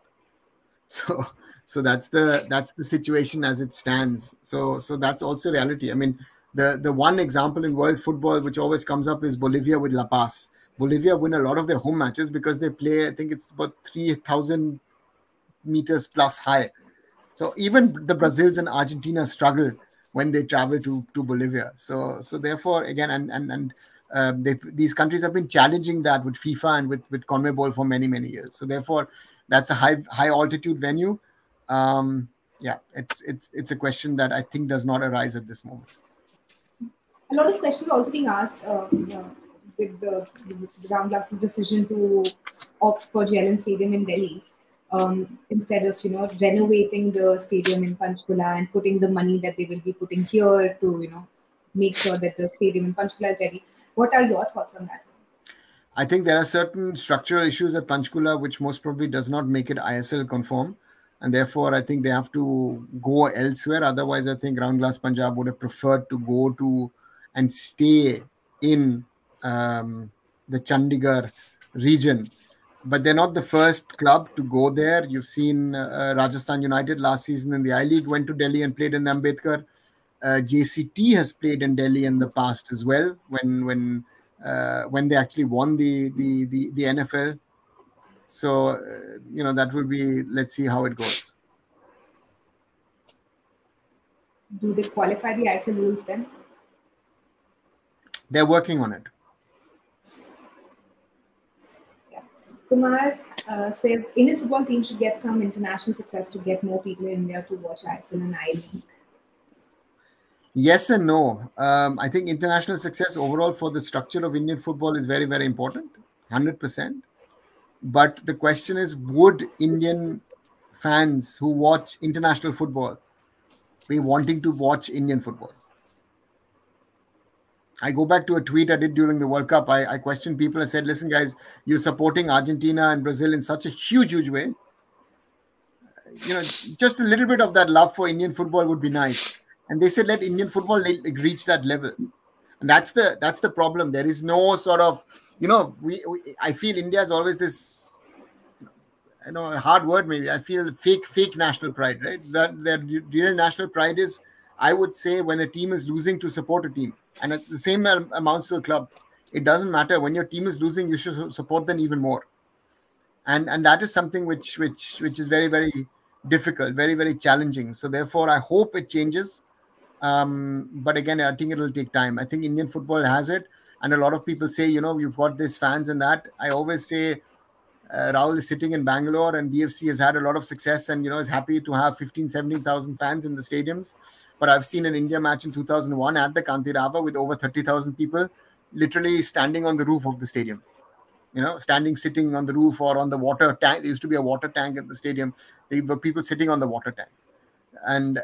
Speaker 2: So that's the situation as it stands. So that's also reality. I mean, the one example in world football which always comes up is Bolivia with La Paz. Bolivia win a lot of their home matches because they play, I think it's about 3,000 meters plus high. So even the Brazils and Argentina struggle when they travel to Bolivia. So therefore, again, these countries have been challenging that with FIFA and with CONMEBOL for many years. So therefore, that's a high altitude venue. It's a question that I think does not arise at this moment.
Speaker 3: A lot of questions are also being asked with the Ram Vilas's decision to opt for Jailen Stadium in Delhi instead of renovating the stadium in Panchkula and putting the money that they will be putting here to make sure that the stadium in Panchkula is ready. What are your thoughts on that?
Speaker 2: I think there are certain structural issues at Panchkula which most probably does not make it ISL conform. and therefore I think they have to go elsewhere. Otherwise, I think Round Glass Punjab would have preferred to go to and stay in the Chandigarh region. But they're not the first club to go there. You've seen Rajasthan United last season in the I League went to Delhi and played in the Ambedkar. JCT has played in Delhi in the past as well when they actually won the NFL. So that will be, let's see how it goes.
Speaker 3: Do they qualify the ISL rules then?
Speaker 2: They're working on it.
Speaker 3: Kumar says Indian football team should get some international success to get more people in India to watch ISL and I-League.
Speaker 2: Yes and no. I think international success overall for the structure of Indian football is very, very important, 100%. But the question is, would Indian fans who watch international football be wanting to watch Indian football? I go back to a tweet I did during the World Cup. I questioned people and said, listen, guys, you're supporting Argentina and Brazil in such a huge way. Just a little bit of that love for Indian football would be nice. And they said, let Indian football reach that level. And that's the problem. There is no sort of, I feel India is always this, a hard word maybe. I feel fake national pride, right? That their real national pride is, I would say, when a team is losing, to support a team. And at the same amounts to a club. It doesn't matter. When your team is losing, you should support them even more. And that is something which is very, very difficult, very, very challenging. So therefore, I hope it changes. But again, I think it will take time. I think Indian football has it. And a lot of people say, you've got these fans and that. I always say, Rahul is sitting in Bangalore and BFC has had a lot of success and, is happy to have 15, 17,000 fans in the stadiums. But I've seen an India match in 2001 at the Kantirava with over 30,000 people literally standing on the roof of the stadium, sitting on the roof or on the water tank. There used to be a water tank at the stadium. There were people sitting on the water tank. And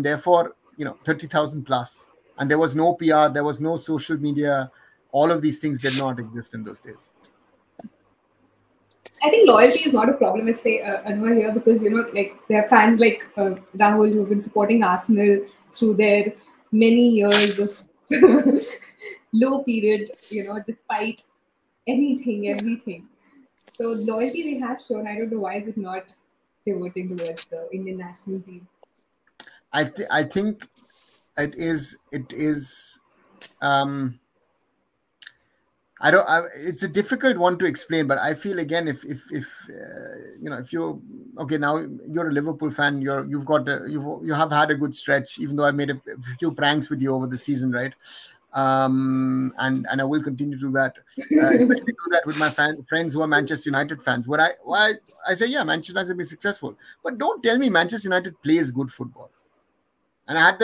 Speaker 2: therefore, 30,000 plus. And there was no PR, there was no social media. All of these things did not exist in those days.
Speaker 3: I think loyalty is not a problem, I say, Anwar here, because, there are fans like Rahul who have been supporting Arsenal through their many years of low period, despite everything. So loyalty they have shown. I don't know why is it not pivoting towards the Indian national team.
Speaker 2: I think it is. It's a difficult one to explain, but I feel again, if you're okay now, you're a Liverpool fan. You have had a good stretch, even though I made a few pranks with you over the season, right? And I will continue to do that, especially do that with my friends who are Manchester United fans. Why I say, yeah, Manchester United has been successful, but don't tell me Manchester United plays good football. And I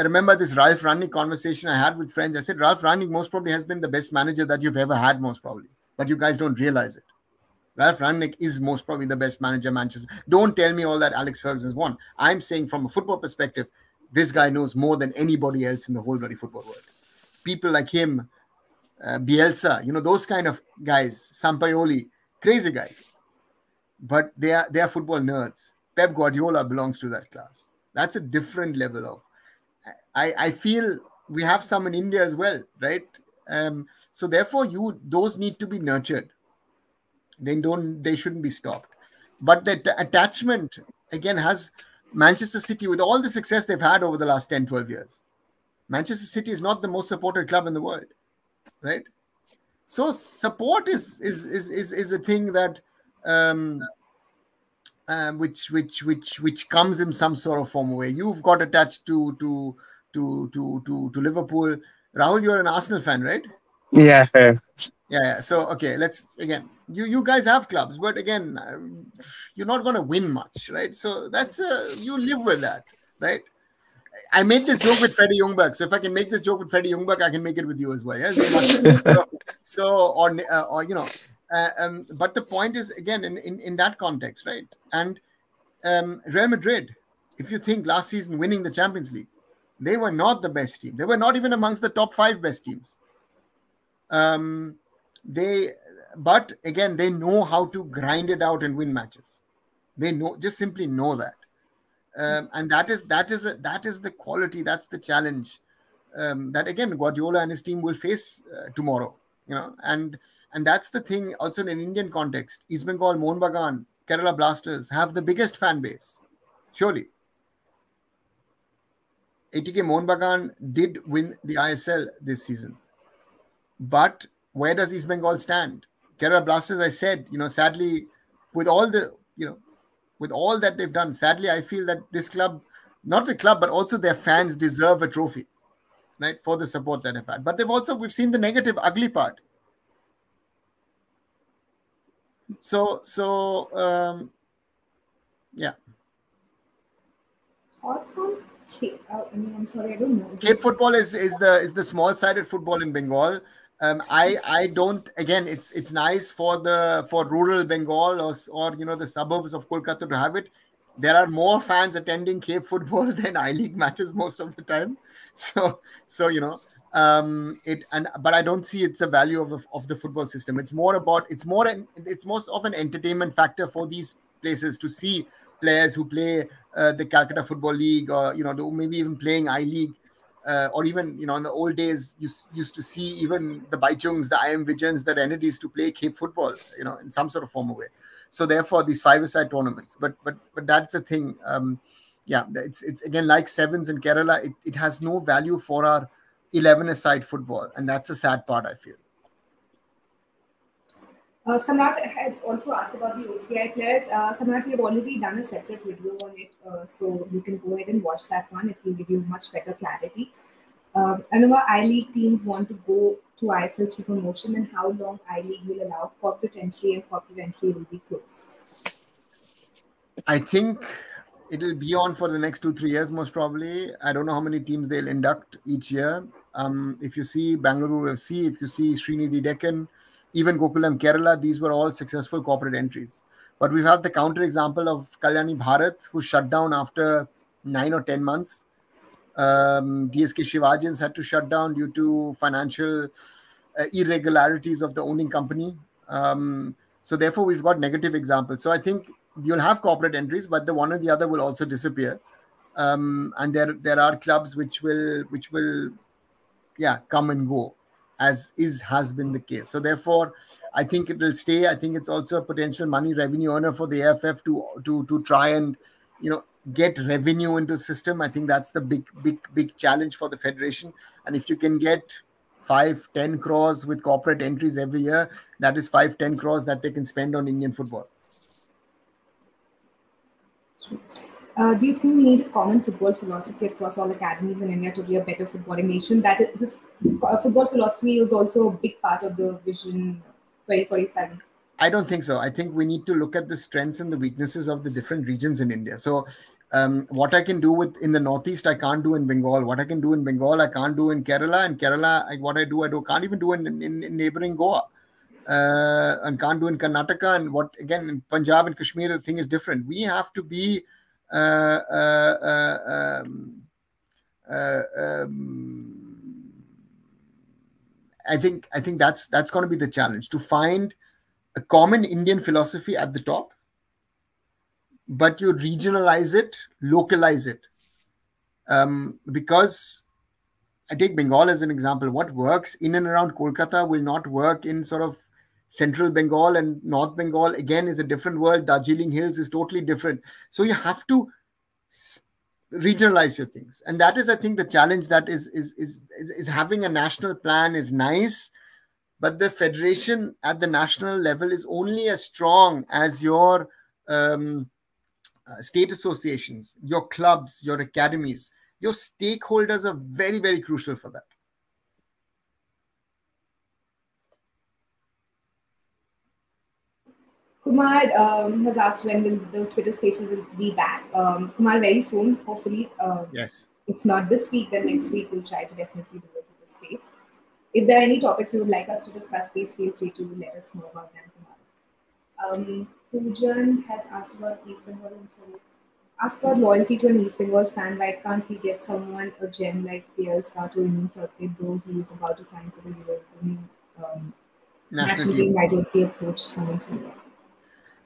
Speaker 2: remember this Ralph Rangnick conversation I had with friends. I said, Ralph Rangnick most probably has been the best manager that you've ever had, most probably. But you guys don't realize it. Ralph Rangnick is most probably the best manager Manchester. Don't tell me all that Alex Ferguson's won. I'm saying from a football perspective, this guy knows more than anybody else in the whole bloody football world. People like him, Bielsa, those kind of guys, Sampaoli, crazy guys. But they are football nerds. Pep Guardiola belongs to that class. That's a different level of. I feel we have some in India as well, right? So therefore, those need to be nurtured. They shouldn't be stopped. But the attachment again has Manchester City, with all the success they've had over the last 10, 12 years. Manchester City is not the most supported club in the world, right? So support is a thing that which comes in some sort of form where you've got attached to Liverpool. Rahul, you're an Arsenal fan, right?
Speaker 1: Yeah.
Speaker 2: Yeah. So okay, let's again. You guys have clubs, but again, you're not going to win much, right? So that's you live with that, right? I made this joke with Freddie Ljungberg. So if I can make this joke with Freddie Ljungberg, I can make it with you as well. Yeah. But the point is again in that context, right? And Real Madrid, if you think last season winning the Champions League, they were not the best team. They were not even amongst the top 5 best teams. But again, they know how to grind it out and win matches. They just simply know that. And that is the quality, that's the challenge that again Guardiola and his team will face tomorrow, and that's the thing also in an Indian context. East Bengal, Mohun Bagan, Kerala Blasters have the biggest fan base, surely. ATK Mohun Bagan did win the ISL this season, but where does East Bengal stand? Kerala Blasters, I said, sadly, with all the with all that they've done, sadly, I feel that this club, not the club, but also their fans deserve a trophy, right, for the support that they've had. But we've seen the negative, ugly part. So, yeah.
Speaker 3: Thoughts on Cape? I'm sorry, I don't know.
Speaker 2: Cape football is the small-sided football in Bengal. I don't. Again, it's nice for rural Bengal or the suburbs of Kolkata to have it. There are more fans attending Cape football than I-League matches most of the time. So but I don't see it's a value of the football system. It's most of an entertainment factor for these places to see players who play the Calcutta Football League, or maybe even playing I-League. Or even, in the old days, you used to see even the Baichungs, the IM Vijans, the Renedis to play Cape football, in some sort of form or way. So therefore, these 5-a-side tournaments. But that's the thing. It's again like sevens in Kerala. It has no value for our 11-a-side football, and that's a sad part, I feel.
Speaker 3: Samrat had also asked about the OCI players. Samrat, we have already done a separate video on it, so you can go ahead and watch that one. It will give you much better clarity. Remember, I-League teams want to go to ISL through promotion, and how long I-League will allow corporate entry, and corporate entry will be closed?
Speaker 2: I think it'll be on for the next 2-3 years, most probably. I don't know how many teams they'll induct each year. If you see Bangalore FC, if you see Srinidhi Deccan, even Gokulam Kerala, these were all successful corporate entries. But we've had the counter example of Kalyani Bharat, who shut down after 9 or 10 months. DSK Shivajins had to shut down due to financial irregularities of the owning company. So therefore, we've got negative examples. So I think you'll have corporate entries, but the one or the other will also disappear. And there are clubs which will come and go, as has been the case. So therefore, I think it will stay. I think it's also a potential money revenue earner for the AFF to try and get revenue into the system. I think that's the big challenge for the federation. And if you can get 5-10 crores with corporate entries every year, that is 5-10 crores that they can spend on Indian football.
Speaker 3: Do you think we need a common football philosophy across all academies in India to be a better footballing nation? That this football philosophy is also a big part of the Vision 2047.
Speaker 2: I don't think so. I think we need to look at the strengths and the weaknesses of the different regions in India. So what I can do in the Northeast, I can't do in Bengal. What I can do in Bengal, I can't do in Kerala. And Kerala, what I can't even do in neighboring Goa. And can't do in Karnataka. And what, again, in Punjab and Kashmir, the thing is different. We have to be I think that's going to be the challenge, to find a common Indian philosophy at the top, but you regionalize it, localize it. Because I take Bengal as an example. What works in and around Kolkata will not work in sort of Central Bengal, and North Bengal again is a different world. Darjeeling Hills is totally different. So you have to regionalize your things, and that is, I think, the challenge. That is having a national plan is nice, but the federation at the national level is only as strong as your state associations, your clubs, your academies. Your stakeholders are very, very crucial for that.
Speaker 3: Kumar has asked when will the Twitter Spaces will be back. Kumar, very soon, hopefully.
Speaker 2: Yes.
Speaker 3: If not this week, then next week we'll try to definitely do a Twitter Space. If there are any topics you would like us to discuss, please feel free to let us know about them, Kumar. Poojan has asked about East Bengal. I'm sorry. Ask about loyalty to an East Bengal fan. Why can't we get someone, a gem like PL Star, to Indian circuit, though he is about to sign for the European national team? Why don't we approach someone similar?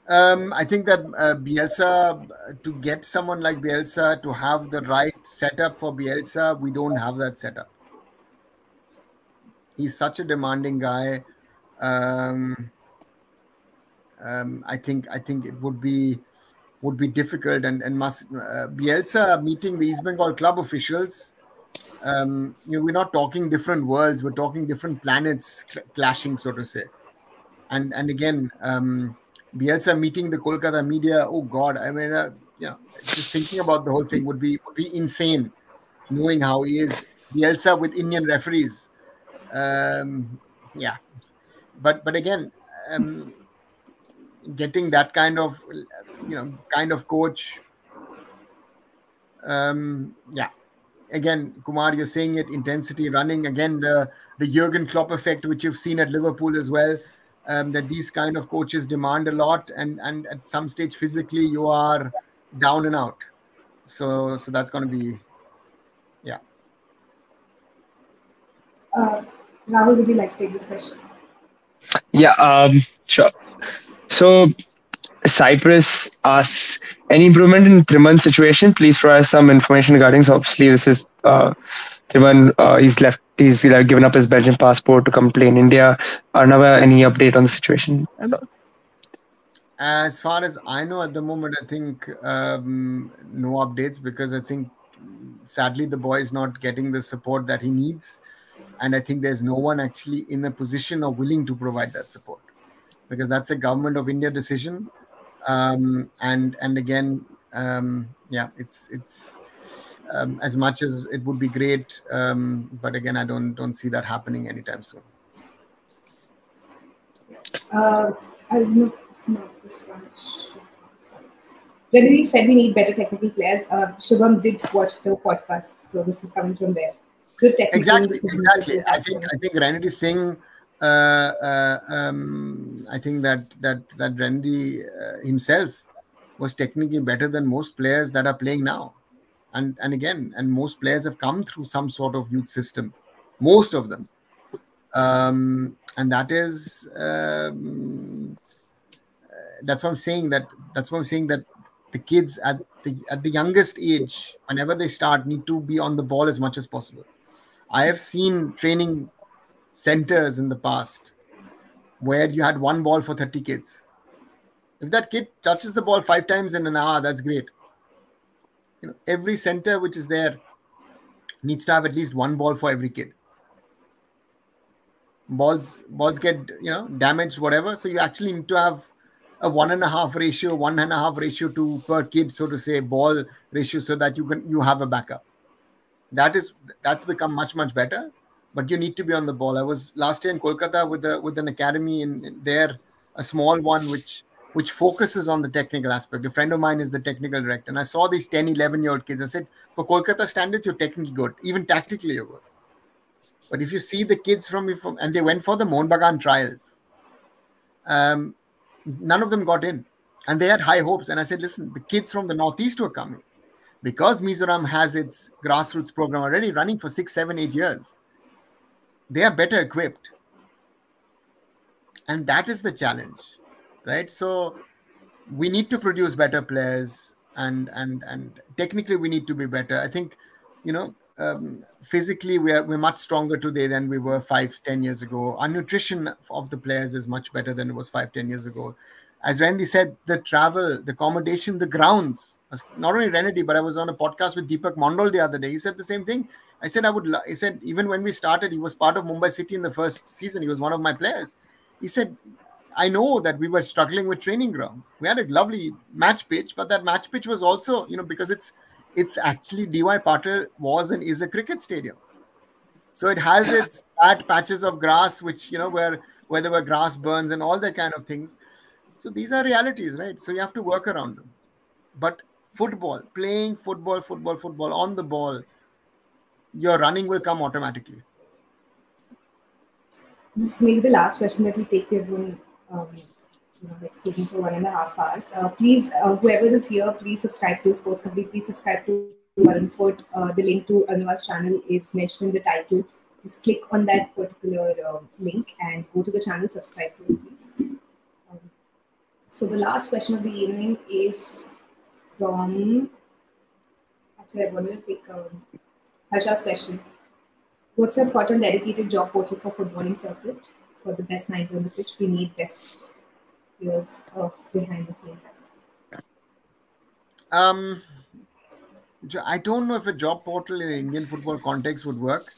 Speaker 2: I think that Bielsa, to get someone like Bielsa, to have the right setup for Bielsa, we don't have that setup. He's such a demanding guy. I think it would be difficult, and must Bielsa meeting the East Bengal club officials. We're not talking different worlds; we're talking different planets clashing, so to say. And again, Bielsa meeting the Kolkata media. Oh God, I mean, just thinking about the whole thing would be insane. Knowing how he is, Bielsa with Indian referees. Yeah, but again, getting that kind of coach. Yeah. Again, Kumar, you're saying it, intensity, running. Again, the Jurgen Klopp effect, which you've seen at Liverpool as well, that these kind of coaches demand a lot, and at some stage physically you are down and out. So that's going to be, yeah.
Speaker 3: Rahul, would you like to take this question?
Speaker 1: Yeah, sure. So Cyprus asks, any improvement in Triman's situation? Please provide some information regarding. So obviously, this is Triman. He's given up his Belgian passport to come play in India. Arunava, any update on the situation?
Speaker 2: As far as I know at the moment, I think no updates, because I think sadly the boy is not getting the support that he needs. And I think there's no one actually in a position or willing to provide that support, because that's a government of India decision. And again, yeah, it's as much as it would be great, but again, I don't see that happening anytime soon.
Speaker 3: Not this one. Sorry. When said we need better technical players, Shubham did watch the podcast, so this is coming from there. Good technical.
Speaker 2: Exactly. I think Randy Singh. I think that Randy himself was technically better than most players that are playing now, and most players have come through some sort of youth system, most of them, and that is that's what I'm saying. That's what I'm saying, that the kids at the youngest age, whenever they start, need to be on the ball as much as possible. I have seen training centers in the past where you had one ball for 30 kids. If that kid touches the ball 5 times in an hour, that's great. Every center which is there needs to have at least one ball for every kid. Balls get damaged, whatever. So you actually need to have a 1.5 ratio, 1.5 ratio to per kid, so to say, ball ratio, so that you have a backup. That's become much better, but you need to be on the ball. I was last year in Kolkata with an academy in there, a small one which focuses on the technical aspect. A friend of mine is the technical director, and I saw these 10, 11-year-old kids. I said, for Kolkata standards, you're technically good, even tactically you're good. But if you see the kids and they went for the Mohun Bagan trials, none of them got in, and they had high hopes. And I said, listen, the kids from the Northeast were coming, because Mizoram has its grassroots program already running for 6, 7, 8 years. They are better equipped. And that is the challenge, right? So we need to produce better players, and technically we need to be better. I think, physically we're much stronger today than we were 5, 10 years ago. Our nutrition of the players is much better than it was 5, 10 years ago. As Randy said, the travel, the accommodation, the grounds. Not only Randy, but I was on a podcast with Deepak Mondal the other day. He said the same thing. I said, he said, even when we started, he was part of Mumbai City in the first season. He was one of my players. He said, I know that we were struggling with training grounds. We had a lovely match pitch, but that match pitch was also, because it's actually DY Patil was and is a cricket stadium. So it has its flat patches of grass, which, where there were grass burns and all that kind of things. So these are realities, right? So you have to work around them. But football, playing football on the ball, your running will come automatically.
Speaker 3: This is maybe the last question that we take. We have been speaking for 1.5 hours. Please, whoever is here, please subscribe to Sports Complete. Please subscribe to Arunfoot. The link to Arunava's channel is mentioned in the title. Just click on that particular link and go to the channel, subscribe to it, please. So the last question of the evening is from. Actually, I wanted to take Harsha's question. What's your thought on dedicated job portal for footballing circuit? For the best 90 on the pitch, we need best years of behind the scenes.
Speaker 2: I don't know if a job portal in an Indian football context would work.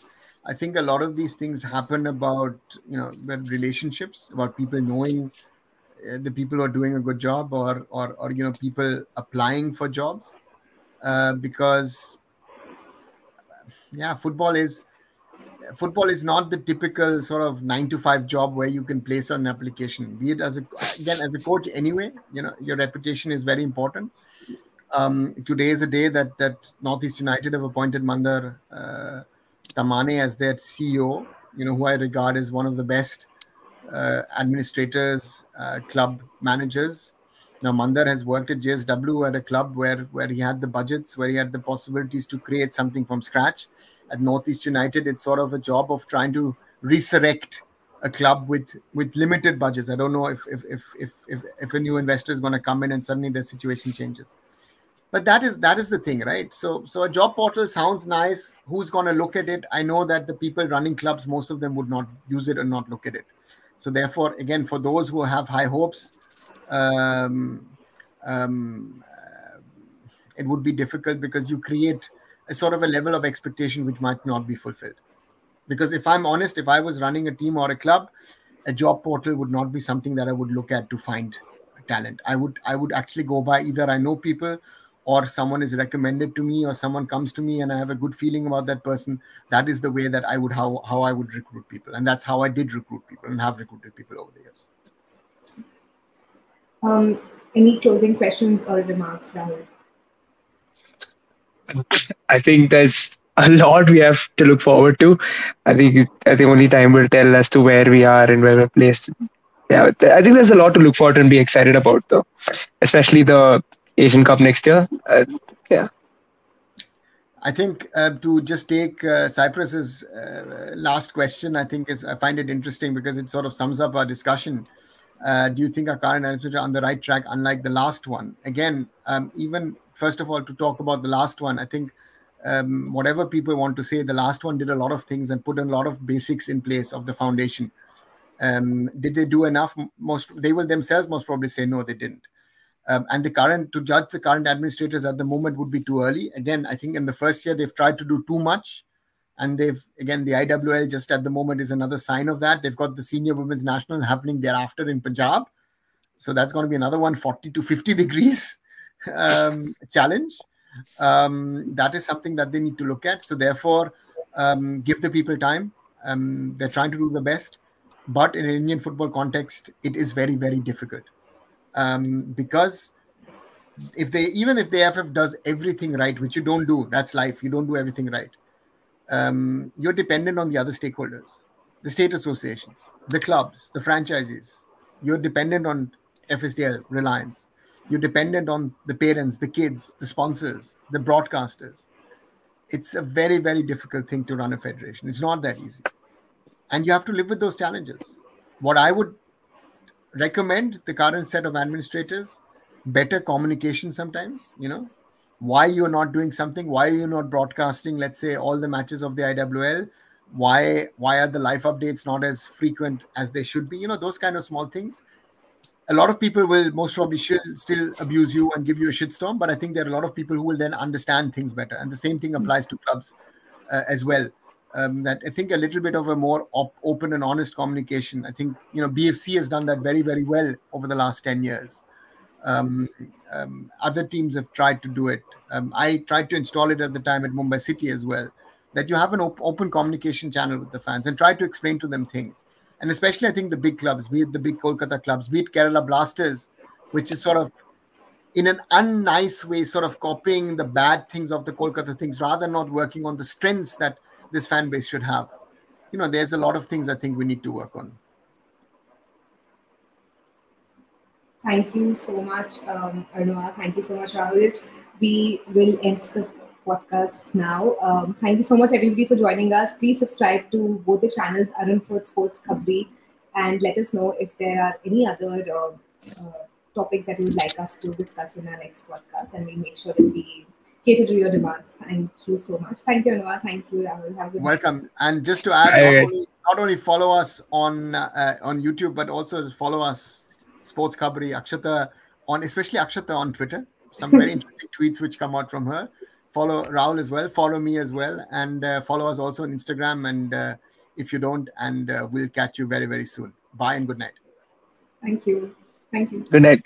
Speaker 2: I think a lot of these things happen about relationships, about people knowing the people who are doing a good job, or people applying for jobs, because football is not the typical sort of 9 to 5 job where you can place an application. Be it as a coach anyway, your reputation is very important. Today is a day that Northeast United have appointed Mandar Tamane as their CEO, who I regard as one of the best administrators, club managers. Now, Mandar has worked at JSW, at a club where he had the budgets, where he had the possibilities to create something from scratch. At Northeast United, it's sort of a job of trying to resurrect a club with limited budgets. I don't know if a new investor is going to come in and suddenly the situation changes. But that is the thing, right? So a job portal sounds nice. Who's going to look at it? I know that the people running clubs, most of them would not use it and not look at it. So therefore, again, for those who have high hopes, it would be difficult, because you create a sort of a level of expectation which might not be fulfilled. Because if I'm honest, if I was running a team or a club, a job portal would not be something that I would look at to find talent. I would actually go by either I know people, or someone is recommended to me, or someone comes to me and I have a good feeling about that person. That is the way that I would how I would recruit people, and that's how I did recruit people and have recruited people over the years.
Speaker 3: Any closing questions or remarks, Rahul?
Speaker 1: I think there's a lot we have to look forward to. I think only time will tell as to where we are and where we're placed. Yeah, I think there's a lot to look forward to and be excited about, though, especially the Asian Cup next year. Yeah.
Speaker 2: I think to just take Cyprus's last question, I find it interesting because it sort of sums up our discussion. Do you think our current administrators are on the right track, unlike the last one? Again, even first of all, to talk about the last one, I think whatever people want to say, the last one did a lot of things and put a lot of basics in place of the foundation. Did they do enough? They will themselves most probably say no, they didn't. And to judge the current administrators at the moment would be too early. Again, I think in the first year they've tried to do too much, and the IWL just at the moment is another sign of that. They've got the senior women's national happening thereafter in Punjab, so that's going to be another 140 to 50 degrees challenge. That is something that they need to look at. So therefore, give the people time. They're trying to do the best, but in an Indian football context, it is very, very difficult. Because if the AFF does everything right, which you don't do, that's life. You don't do everything right. You're dependent on the other stakeholders, the state associations, the clubs, the franchises. You're dependent on FSDL, Reliance. You're dependent on the parents, the kids, the sponsors, the broadcasters. It's a very, very difficult thing to run a federation. It's not that easy. And you have to live with those challenges. What I would recommend the current set of administrators, better communication sometimes, why you're not doing something, why you're not broadcasting, let's say, all the matches of the IWL, why are the live updates not as frequent as they should be, those kind of small things. A lot of people will most probably still abuse you and give you a shitstorm, but I think there are a lot of people who will then understand things better. And the same thing applies to clubs as well. That I think a little bit of a more open and honest communication. I think, BFC has done that very, very well over the last 10 years. Other teams have tried to do it. I tried to install it at the time at Mumbai City as well, that you have an open communication channel with the fans and try to explain to them things. And especially, I think the big clubs, be it the big Kolkata clubs, be it Kerala Blasters, which is sort of in an unnice way, sort of copying the bad things of the Kolkata things, rather than not working on the strengths that this fan base should have. There's a lot of things I think we need to work on.
Speaker 3: Thank you so much, Arunava. Thank you so much, Rahul. We will end the podcast now. Thank you so much, everybody, for joining us. Please subscribe to both the channels, Arunfoot Sports Khabri, and let us know if there are any other topics that you would like us to discuss in our next podcast, and we'll make sure that we cater to your demands. Thank you so much. Thank you, Arunava. Thank you, Rahul. Have a good
Speaker 2: Welcome.
Speaker 3: night.
Speaker 2: And just to add, not only follow us on YouTube, but also follow us, Sports Khabari, Akshata, especially Akshata on Twitter. Some very interesting tweets which come out from her. Follow Rahul as well. Follow me as well. And follow us also on Instagram. And if you don't, and we'll catch you very, very soon. Bye and good night.
Speaker 3: Thank you. Thank you.
Speaker 1: Good night.